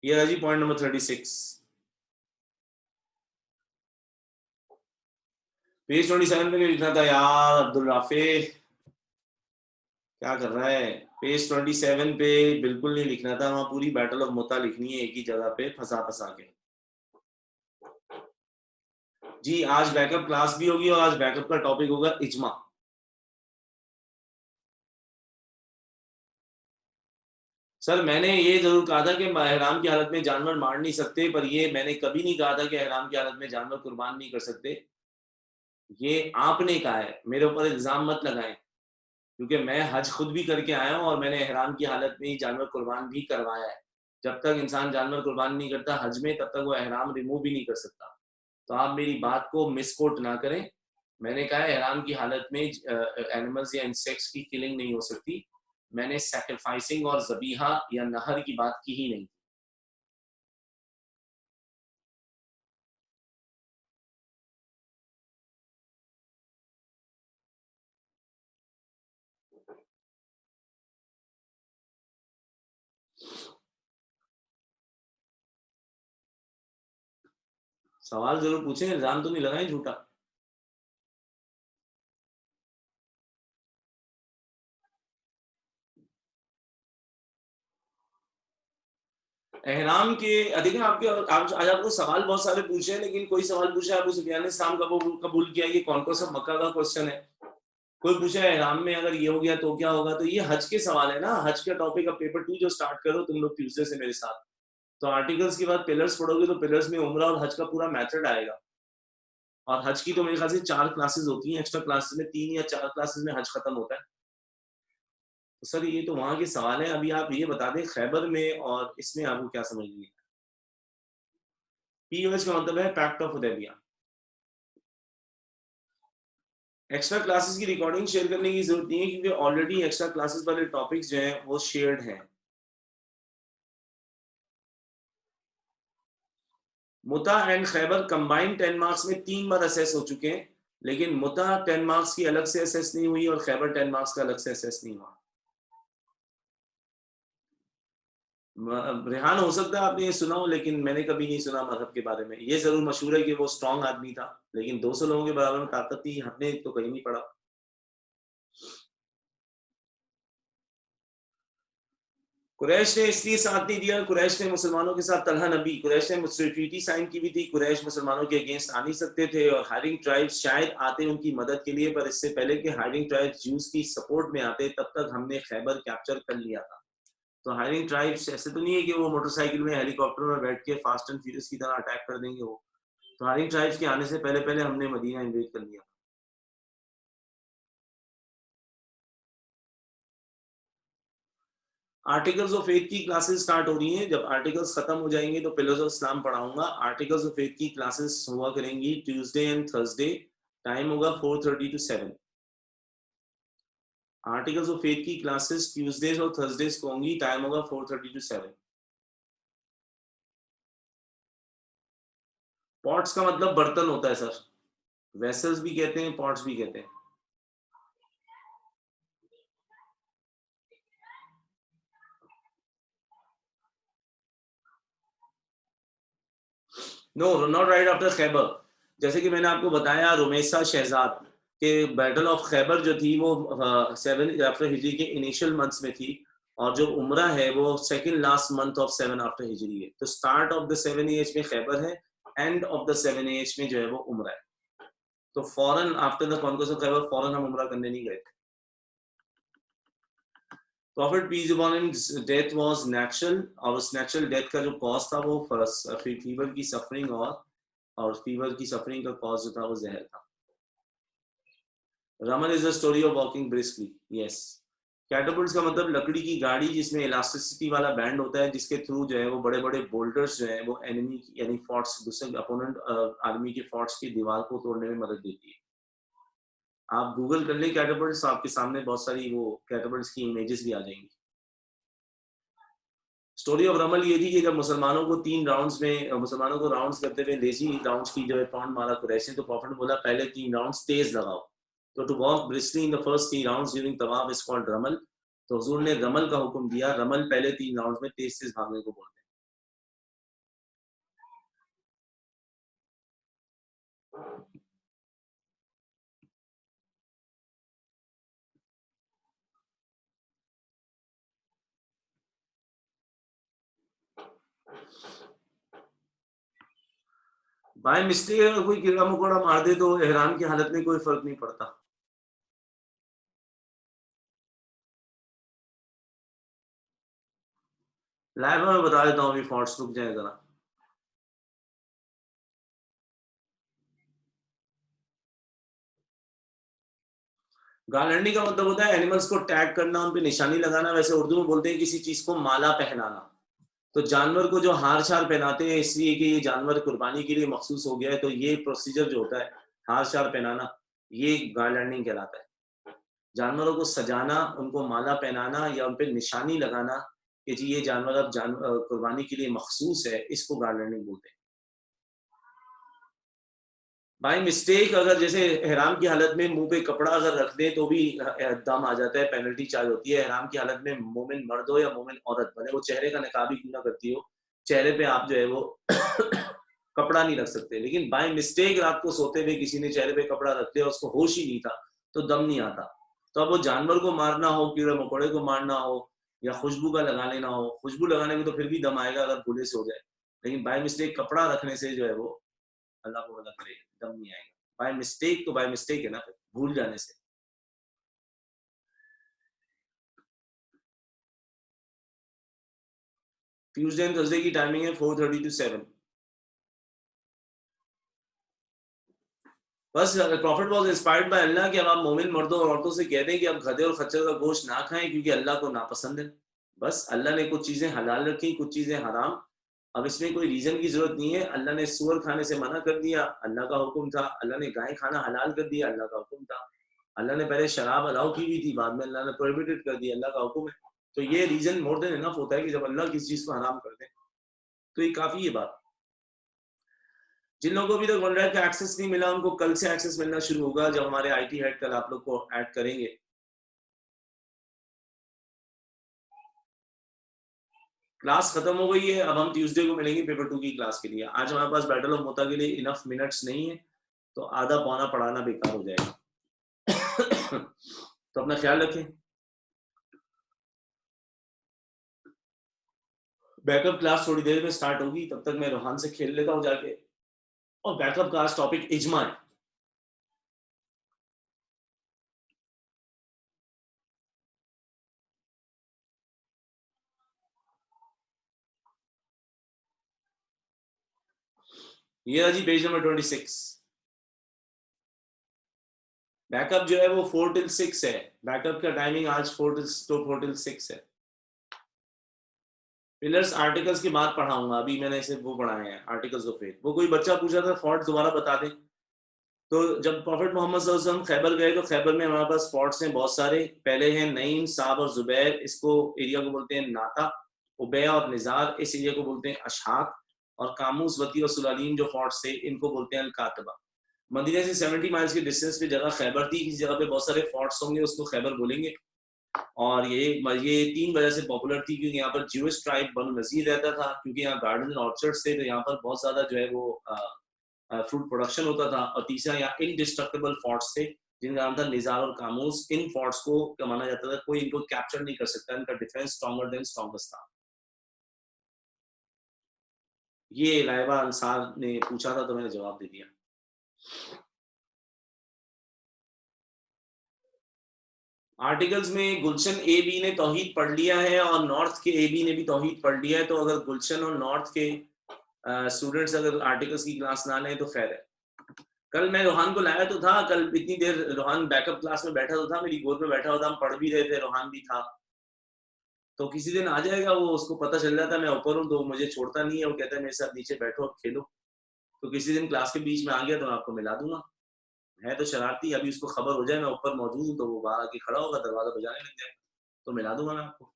ये रहा जी पॉइंट नंबर 36। पेज 27 पे लिखना था यार अब्दुल राफे, क्या कर रहा है। पेज 27 पे बिल्कुल नहीं लिखना था, वहां पूरी बैटल ऑफ मुता लिखनी है एक ही जगह पे फंसा फंसा के। जी आज बैकअप क्लास भी होगी और आज बैकअप का टॉपिक होगा इजमा। सर मैंने ये जरूर कहा था कि एहराम की हालत में जानवर मार नहीं सकते, पर ये मैंने कभी नहीं कहा था कि एहराम की हालत में जानवर कुर्बान नहीं कर सकते। ये आपने कहा है, मेरे ऊपर इल्जाम मत लगाएं, क्योंकि मैं हज खुद भी करके आया हूं और मैंने एहराम की हालत में ही जानवर कुर्बान भी करवाया है। जब तक इंसान जानवर कुर्बान नहीं करता हज में, तब तक वो एहराम रिमूव भी नहीं कर सकता। तो आप मेरी बात को मिसकोट ना करें। मैंने कहा एहराम की हालत में एनिमल्स या इंसेक्ट्स की किलिंग नहीं हो सकती। मैंने सैक्रिफाइसिंग और ज़बीहा या नहर की बात की ही नहीं। सवाल जरूर पूछें, इल्जाम तो नहीं लगाएं झूठा। एहराम के देखिए आपके आज आपको सवाल बहुत सारे पूछे हैं, लेकिन कोई सवाल पूछा है अबू सुफियान ने इस्लाम कबूल किया, ये कौन कौन सा मक्का का क्वेश्चन है। कोई पूछा है एहराम में अगर ये हो गया तो क्या होगा, तो ये हज के सवाल है ना। हज का टॉपिक अब पेपर 2 जो स्टार्ट करो तुम लोग ट्यूसडे से मेरे साथ, तो आर्टिकल्स के बाद पिलर्स पढ़ोगे तो पिलर्स में उम्रा और हज का पूरा मेथड आएगा। और हज की तो मेरे ख्याल से 4 क्लासेस होती हैं, एक्स्ट्रा क्लासेस में 3 या 4 क्लासेस में हज खत्म होता है। तो सर ये तो वहां के सवाल है, अभी आप ये बता दें खैबर में और इसमें आपको क्या समझ नहीं है। पीओएस का मतलब है pact of Hudaybiyyah. Extra classes की रिकॉर्डिंग शेयर करने की जरूरत नहीं है, क्योंकि ऑलरेडी एक्स्ट्रा क्लासेस वाले टॉपिक्स जो हैं वो शेयर्ड हैं। Mutah and Khaybar combined 10 marks में 3 बार असेस हो चुके हैं, लेकिन मुता 10 मार्क्स की अलग से असेस नहीं हुई और खैबर 10 मार्क्स का अलग से असेस नहीं हुआ। रेहान हो सकता है आपने ये सुना हो, लेकिन मैंने कभी नहीं सुना मजहब के बारे में। ये जरूर मशहूर है कि वो स्ट्रांग आदमी था, लेकिन 200 लोगों के बराबर में ताकत थी, हमने तो कहीं नहीं पढ़ा। कुरैश ने इसलिए साथ नहीं दिया, कुरैश ने मुसलमानों के साथ तलहा नबी, कुरैश ने मुझसे ट्रीटी साइन की भी थी, कुरैश मुसलमानों के अगेंस्ट आ नहीं सकते थे और हायरिंग ट्राइब्स शायद आते उनकी मदद के लिए, पर इससे पहले कि हायरिंग ट्राइब्स जूस की सपोर्ट में आते तब तक हमने खैबर कैप्चर कर लिया था। तो हायरिंग ट्राइब्स ऐसे तो नहीं है कि वो मोटरसाइकिल में हेलीकॉप्टर में बैठ के फास्ट एंड फ्यूरियस की तरह अटैक कर देंगे वो। तो हायरिंग ट्राइब्स के आने से पहले पहले हमने मदीना इन्वेड कर लिया। आर्टिकल्स ऑफ फेथ की क्लासेस स्टार्ट हो रही हैं, जब आर्टिकल्स खत्म हो जाएंगे तो पिलर्स ऑफ इस्लाम पढ़ाऊंगा। आर्टिकल्स ऑफ फेथ की क्लासेस हुआ करेंगी ट्यूसडे एंड थर्सडे, टाइम होगा 4:30 to 7। आर्टिकल्स ऑफ फेथ की क्लासेस ट्यूसडेज और थर्सडेज को होंगी, टाइम होगा 4:30 to 7। पॉट्स का मतलब बर्तन होता है सर, वेसल्स भी कहते हैं, पॉट्स भी कहते हैं। No, not right after Khaybar. जैसे कि मैंने आपको बताया रुमैसा शहजाद के बैटल ऑफ खैबर जो थी वो 7 आफ्टर हिजरी के इनिशियल मंथ्स में थी, और जो उम्रा है वो second last month of 7 after Hijri है। तो स्टार्ट ऑफ द 7 एज में खैबर है, एंड ऑफ द 7 एज में जो है वो उम्रा है। तो फौरन after the conquest of Khyber फौरन हम उम्रा करने नहीं गए थे। Profit peace upon him death was natural, और उस नेचुरल डेथ का जो कॉज था वो फीवर की सफरिंग, और फीवर की सफरिंग का कॉज जो था वो जहर था। Ramal is the story of walking briskly, yes. Catapults का मतलब लकड़ी की गाड़ी जिसमें इलास्टिसिटी वाला बैंड होता है, जिसके थ्रू जो है वो बड़े बड़े बोल्डर्स जो है वो एनिमी यानी फोर्ट्स, दूसरे अपोनेंट आर्मी के फोर्ट्स की दीवार को तोड़ने में मदद देती है। आप गूगल कर लें कैटapults, आपके सामने बहुत सारी वो कैटapults की इमेजेस भी आ जाएंगी। स्टोरी ऑफ रमल ये थी कि जब मुसलमानों को 3 राउंड्स में मुसलमानों को राउंड्स करते हुए लेजी राउंड्स की जो है टॉन्ट मारा कुरैश ने, तो प्रॉफिट बोला पहले 3 राउंड्स तेज लगाओ। तो to walk briskly in the first 3 rounds during tawaf is called ramal. तो हुजूर ने रमल का हुक्म दिया, रमल पहले 3 राउंड्स में तेज तेज भागने को बोलते हैं। बाय मिस्टेक अगर कोई कीड़ा मकोड़ा मार दे तो एहराम की हालत में कोई फर्क नहीं पड़ता। लाइव में बता देता हूँ, अभी फॉन्ट्स रुक जाए जरा। गार्लैंडिंग का मतलब होता है एनिमल्स को टैग करना, उन पे निशानी लगाना। वैसे उर्दू में बोलते हैं किसी चीज को माला पहनाना। तो जानवर को जो हार शार पहनाते हैं इसलिए कि ये जानवर कुर्बानी के लिए मखसूस हो गया है, तो ये प्रोसीजर जो होता है हार शार पहनाना, ये गार्लैंडिंग कहलाता है। जानवरों को सजाना, उनको माला पहनाना या उन पे निशानी लगाना कि जी ये जानवर अब कुर्बानी के लिए मखसूस है, इसको गार्लैंडिंग बोलते हैं। बाई मिस्टेक अगर जैसे एहराम की हालत में मुंह पे कपड़ा अगर रख दे तो भी दम आ जाता है, पेनल्टी चार्ज होती है। एहराम की हालत में मोमिन मर्द हो या मोमिन औरत, भले वो चेहरे का निकाब ही क्यों ना करती हो, चेहरे पे आप जो है वो कपड़ा नहीं रख सकते, लेकिन बाय मिस्टेक रात को सोते हुए किसी ने चेहरे पे कपड़ा रख दिया, उसको होश ही नहीं था, तो दम नहीं आता। तो अब वो जानवर को मारना हो, कीड़े मकोड़े को मारना हो, या खुशबू का लगा लेना हो, खुशबू लगाने में तो फिर भी दम आएगा अगर भूले से हो जाए, लेकिन बाय मिस्टेक कपड़ा रखने से जो है वो, अल्लाह को भला करे, दम नहीं आएगा। बाय मिस्टेक तो बाय मिस्टेक है ना, फिर भूल जाने से। ट्यूसडे एंड थर्सडे की टाइमिंग है 4:30 to 7। बस प्रॉफिट वाज इंस्पायर्ड बाय अल्लाह कि अब आप मोमिन मर्दों और औरतों से कह दें कि अब गधे और खच्चर का गोश्त ना खाएं क्योंकि अल्लाह को नापसंद है। बस अल्लाह ने कुछ चीजें हलाल रखी, कुछ चीजें हराम। अब इसमें कोई रीजन की जरूरत नहीं है। अल्लाह ने सूअर खाने से मना कर दिया, अल्लाह का हुक्म था। अल्लाह ने गाय खाना हलाल कर दिया, अल्लाह का हुक्म था। अल्लाह ने पहले शराब अलाउ की हुई थी, बाद में अल्लाह ने प्रोहिबिटेड कर दिया, अल्लाह का हुक्म है। तो ये रीजन मोर देन इनफ होता है कि जब अल्लाह किसी चीज को हराम कर दे तो ये काफी है बात। जिन लोगों को अभी तक वन ड्राइव का एक्सेस नहीं मिला, उनको कल से एक्सेस मिलना शुरू होगा जब हमारे आईटी हेड कल आप लोग को ऐड करेंगे। क्लास खत्म हो गई है, अब हम ट्यूसडे को मिलेंगे पेपर 2 की क्लास के लिए। आज हमारे पास बैटल ऑफ मोता के लिए इनफ मिनट्स नहीं है, तो आधा पौना पढ़ाना बेकार हो जाएगा। तो अपना ख्याल रखें। बैकअप क्लास थोड़ी देर में स्टार्ट होगी, तब तक मैं रोहान से खेल लेता हूँ जाके। और बैकअप क्लास टॉपिक इजमा है। ये रहा जी पेज नंबर 26। बैकअप जो है वो 4 till 6 है। बैकअप का टाइमिंग आज 4 till 6 है। पिलर्स आर्टिकल्स की बात पढ़ाऊंगा, अभी मैंने इसे वो पढ़ाए हैं आर्टिकल्स ऑफ फेथ। वो कोई बच्चा पूछा था फॉर्ट दोबारा बता दें। तो जब प्रॉफिट मोहम्मद सल्लल्लाहु अलैहि वसल्लम खैबर गए तो खैबर में हमारे पास फोर्ट्स हैं बहुत सारे। पहले हैं नईम, साब और जुबैर, इसको एरिया को बोलते हैं नाता। उबैया और निजार इस एरिया को बोलते हैं अशाक। और कामूस, वती और सुलालीम जो फोर्ट्स थे इनको बोलते हैं अलकातबा। मदीना से 70 माइल्स की डिस्टेंस पे जगह खैबर थी, किसी जगह पे बहुत सारे फोर्ट्स होंगे, उसको खैबर बोलेंगे। और ये 3 वजह से पॉपुलर थी, क्योंकि यहाँ पर ज्यूइश ट्राइब बनु नजीर रहता था, क्योंकि यहाँ गार्डन एंड ऑर्चर्ड्स थे, तो यहाँ पर बहुत ज्यादा जो है वो फ्रूट प्रोडक्शन होता था। और तीसरा यहाँ इनडिस्ट्रक्टेबल फोर्ट्स थे जिनका नाम था निजार और कामूस। इन फोर्ट्स को क्या माना जाता था, कोई इनको कैप्चर नहीं कर सकता, इनका डिफेंस स्ट्रॉन्गर देन स्ट्रॉन्गेस्ट था। ये लाइबा अंसार ने पूछा था तो मैंने जवाब दे दिया। आर्टिकल्स में गुलशन ए बी ने तौहीद पढ़ लिया है और नॉर्थ के ए बी ने भी तौहीद पढ़ लिया है। तो अगर गुलशन और नॉर्थ के स्टूडेंट्स अगर आर्टिकल्स की क्लास ना लें तो खैर है। कल मैं रोहान को लाया तो था, कल इतनी देर रोहान बैकअप क्लास में बैठा तो था, मेरी गोद में बैठा हुआ था, हम पढ़ भी रहे थे, रोहान भी था। तो किसी दिन आ जाएगा वो, उसको पता चल जाता है मैं ऊपर हूँ तो मुझे छोड़ता नहीं है, वो कहता है मेरे साथ नीचे बैठो अब खेलो। तो किसी दिन क्लास के बीच में आ गया तो मैं आपको मिला दूंगा। है तो शरारती, अभी उसको खबर हो जाए मैं ऊपर मौजूद हूँ तो वो बाहर आके खड़ा होगा, दरवाजा बजाने लग जाएगा, तो मिला दूंगा मैं आपको।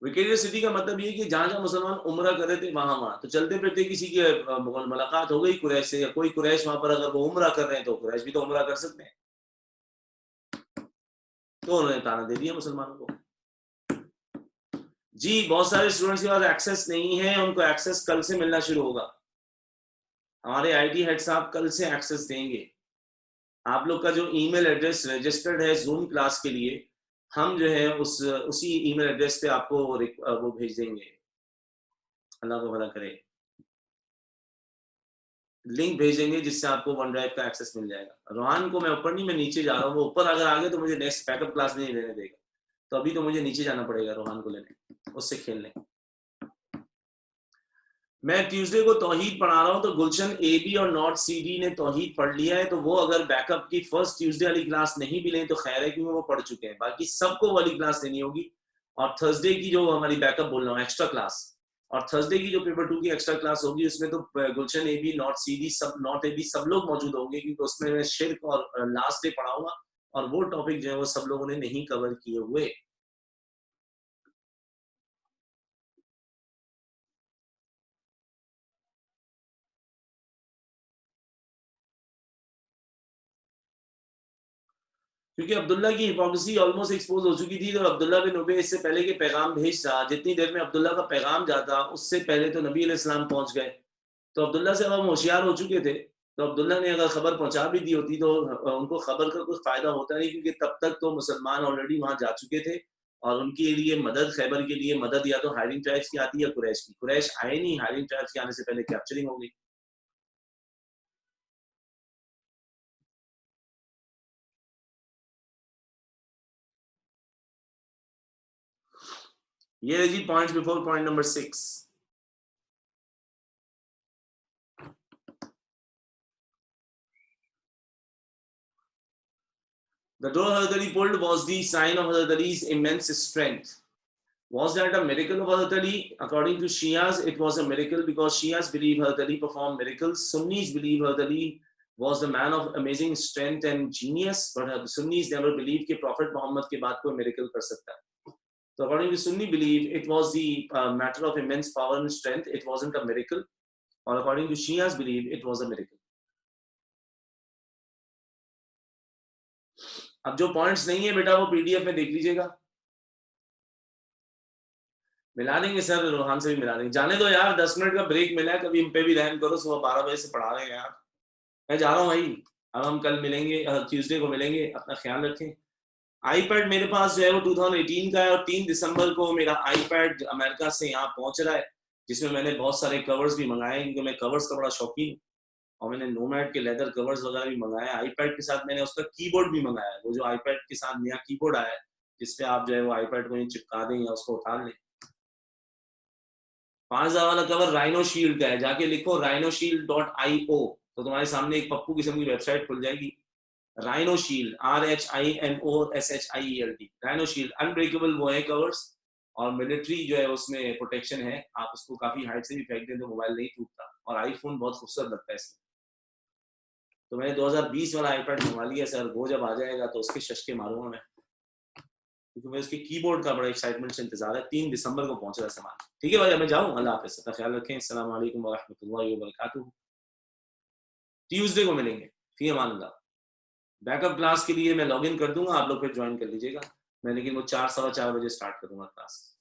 विकेरियर सिटी का मतलब ये कि जहां जहां मुसलमान उम्रा कर रहे थे वहां वहां तो चलते फिरते किसी की मुलाकात हो गई कुरैश से, या कोई कुरैश वहां पर अगर वो उम्रा कर रहे हैं तो कुरैश भी तो उम्रा कर सकते हैं। तो उन्होंने ताना दे दिया मुसलमानों को। जी बहुत सारे स्टूडेंट्स के पास एक्सेस नहीं है, उनको एक्सेस कल से मिलना शुरू होगा। हमारे आईटी हेड साहब कल से एक्सेस देंगे। आप लोग का जो ईमेल एड्रेस रजिस्टर्ड है जूम क्लास के लिए, हम जो है उसी ईमेल एड्रेस पे आपको वो भेज देंगे। अल्लाह को भला करे, लिंक भेजेंगे जिससे आपको वन ड्राइव का एक्सेस मिल जाएगा। रोहान को मैं ऊपर नहीं, मैं नीचे जा रहा हूँ। वो ऊपर अगर आ गए तो मुझे नेक्स्ट बैकअप क्लास नहीं लेने देगा, तो अभी तो मुझे नीचे जाना पड़ेगा रोहान को लेने, उससे खेलने। मैं ट्यूसडे को तौहीद पढ़ा रहा हूँ, तो गुलशन ए बी और नॉर्थ सी डी ने तौहीद पढ़ लिया है, तो वो अगर बैकअप की फर्स्ट ट्यूसडे वाली क्लास नहीं भी लें तो खैर है, क्योंकि वो पढ़ चुके हैं। बाकी सबको वाली क्लास लेनी होगी। और थर्सडे की जो हमारी बैकअप बोल रहा हूँ एक्स्ट्रा क्लास, और थर्सडे की जो पेपर 2 की एक्स्ट्रा क्लास होगी उसमें तो Gulshan A B, north C D, सब नॉर्थ ए बी सब लोग मौजूद होंगे, क्योंकि उसमें मैं शिर्क और लास्ट डे पढ़ाऊंगा, और वो टॉपिक जो है वो सब लोगों ने नहीं कवर किए हुए। क्योंकि अब्दुल्ला की हिपोक्रेसी ऑलमोस्ट एक्सपोज हो चुकी थी। तो अब्दुल्ला बिन उबे इससे पहले के पैगाम भेज था, जितनी देर में अब्दुल्ला का पैगाम जाता उससे पहले तो नबी अलैहिस्सलाम पहुंच गए। तो अब्दुल्ला से अब हम होशियार हो चुके थे। तो अब्दुल्ला ने अगर खबर पहुंचा भी दी होती तो उनको खबर का कुछ फायदा होता नहीं, क्योंकि तब तक तो मुसलमान ऑलरेडी वहां जा चुके थे और उनके लिए मदद, खैबर के लिए मदद या तो हायरिंग ट्राइब्स की आती है या कुरैश की। कुरैश आए नहीं, हायरिंग ट्राइब्स के आने से पहले कैप्चरिंग हो गई। ये है जी points before point number 6। The door Hazrat Ali pulled was the sign of Hazrat Ali's immense strength. Was that a miracle of Hazrat Ali? According to Shias, it was a miracle because Shias believe Hazrat Ali performed miracles. Sunnis believe Hazrat Ali was the man of amazing strength and genius, but Sunnis never believe कि Prophet Muhammad के बाद कोई miracle कर सकता है। So according to Sunni belief, it was the matter of immense power and strength. It wasn't a miracle. Or according to Shias belief, it was a miracle. अब जो points नहीं है बेटा वो पीडीएफ में देख लीजिएगा। मिला देंगे सर, रोहान से भी मिला देंगे। जाने दो यार, 10 मिनट का ब्रेक मिला है, कभी इन पे भी रहम करो। सुबह 12 बजे से पढ़ा रहे हैं यार। मैं जा रहा हूँ भाई, अब हम कल मिलेंगे, ट्यूसडे को मिलेंगे। अपना ख्याल रखें। आईपैड मेरे पास जो है वो 2018 का है और 3 दिसंबर को मेरा आईपैड अमेरिका से यहाँ पहुंच रहा है, जिसमें मैंने बहुत सारे कवर्स भी मंगाए, क्योंकि मैं कवर्स का बड़ा शौकीन हूँ। और मैंने नोमैड के लेदर कवर्स वगैरह भी मंगाए। आईपैड के साथ मैंने उसका कीबोर्ड भी मंगाया है। वो जो आईपैड के साथ नया कीबोर्ड आया है, जिसपे आप जो है वो आईपैड को चिपका दें या उसको उठा लें। 5000 वाला कवर राइनो शील्ड का है। जाके लिखो rhinoshield.io तो तुम्हारे सामने एक पप्पू किस्म की वेबसाइट खुल जाएगी। Rhino shield, RHINOSHIELD, rhino shield unbreakable वो है कवर्स, और मिलिट्री जो है उसमें प्रोटेक्शन है। आप उसको काफी हाइट से भी फेंक दें तो मोबाइल नहीं टूटता, और आईफोन बहुत खूबसूरत लगता है इसमें। तो मैंने 2020 वाला आईपैड मंगवा लिया सर। वो जब आ जाएगा तो उसके शशके मारूंगा मैं, क्योंकि मैं उसके कीबोर्ड का बड़ा एक्साइटमेंट से इंतजार है। 3 दिसंबर को पहुंच रहा है सामान। ठीक है भाई, अब मैं जाऊं। अल्लाह हाफिज़, अपना ख्याल रखें। अस्सलाम वालेकुम व रहमतुल्लाहि व बरकातुहू। ट्यूसडे को मिलेंगे। फी अमान अल्लाह। बैकअप क्लास के लिए मैं लॉगिन कर दूंगा, आप लोग फिर ज्वाइन कर लीजिएगा। मैं लेकिन वो 4 सवा 4 बजे स्टार्ट करूंगा क्लास।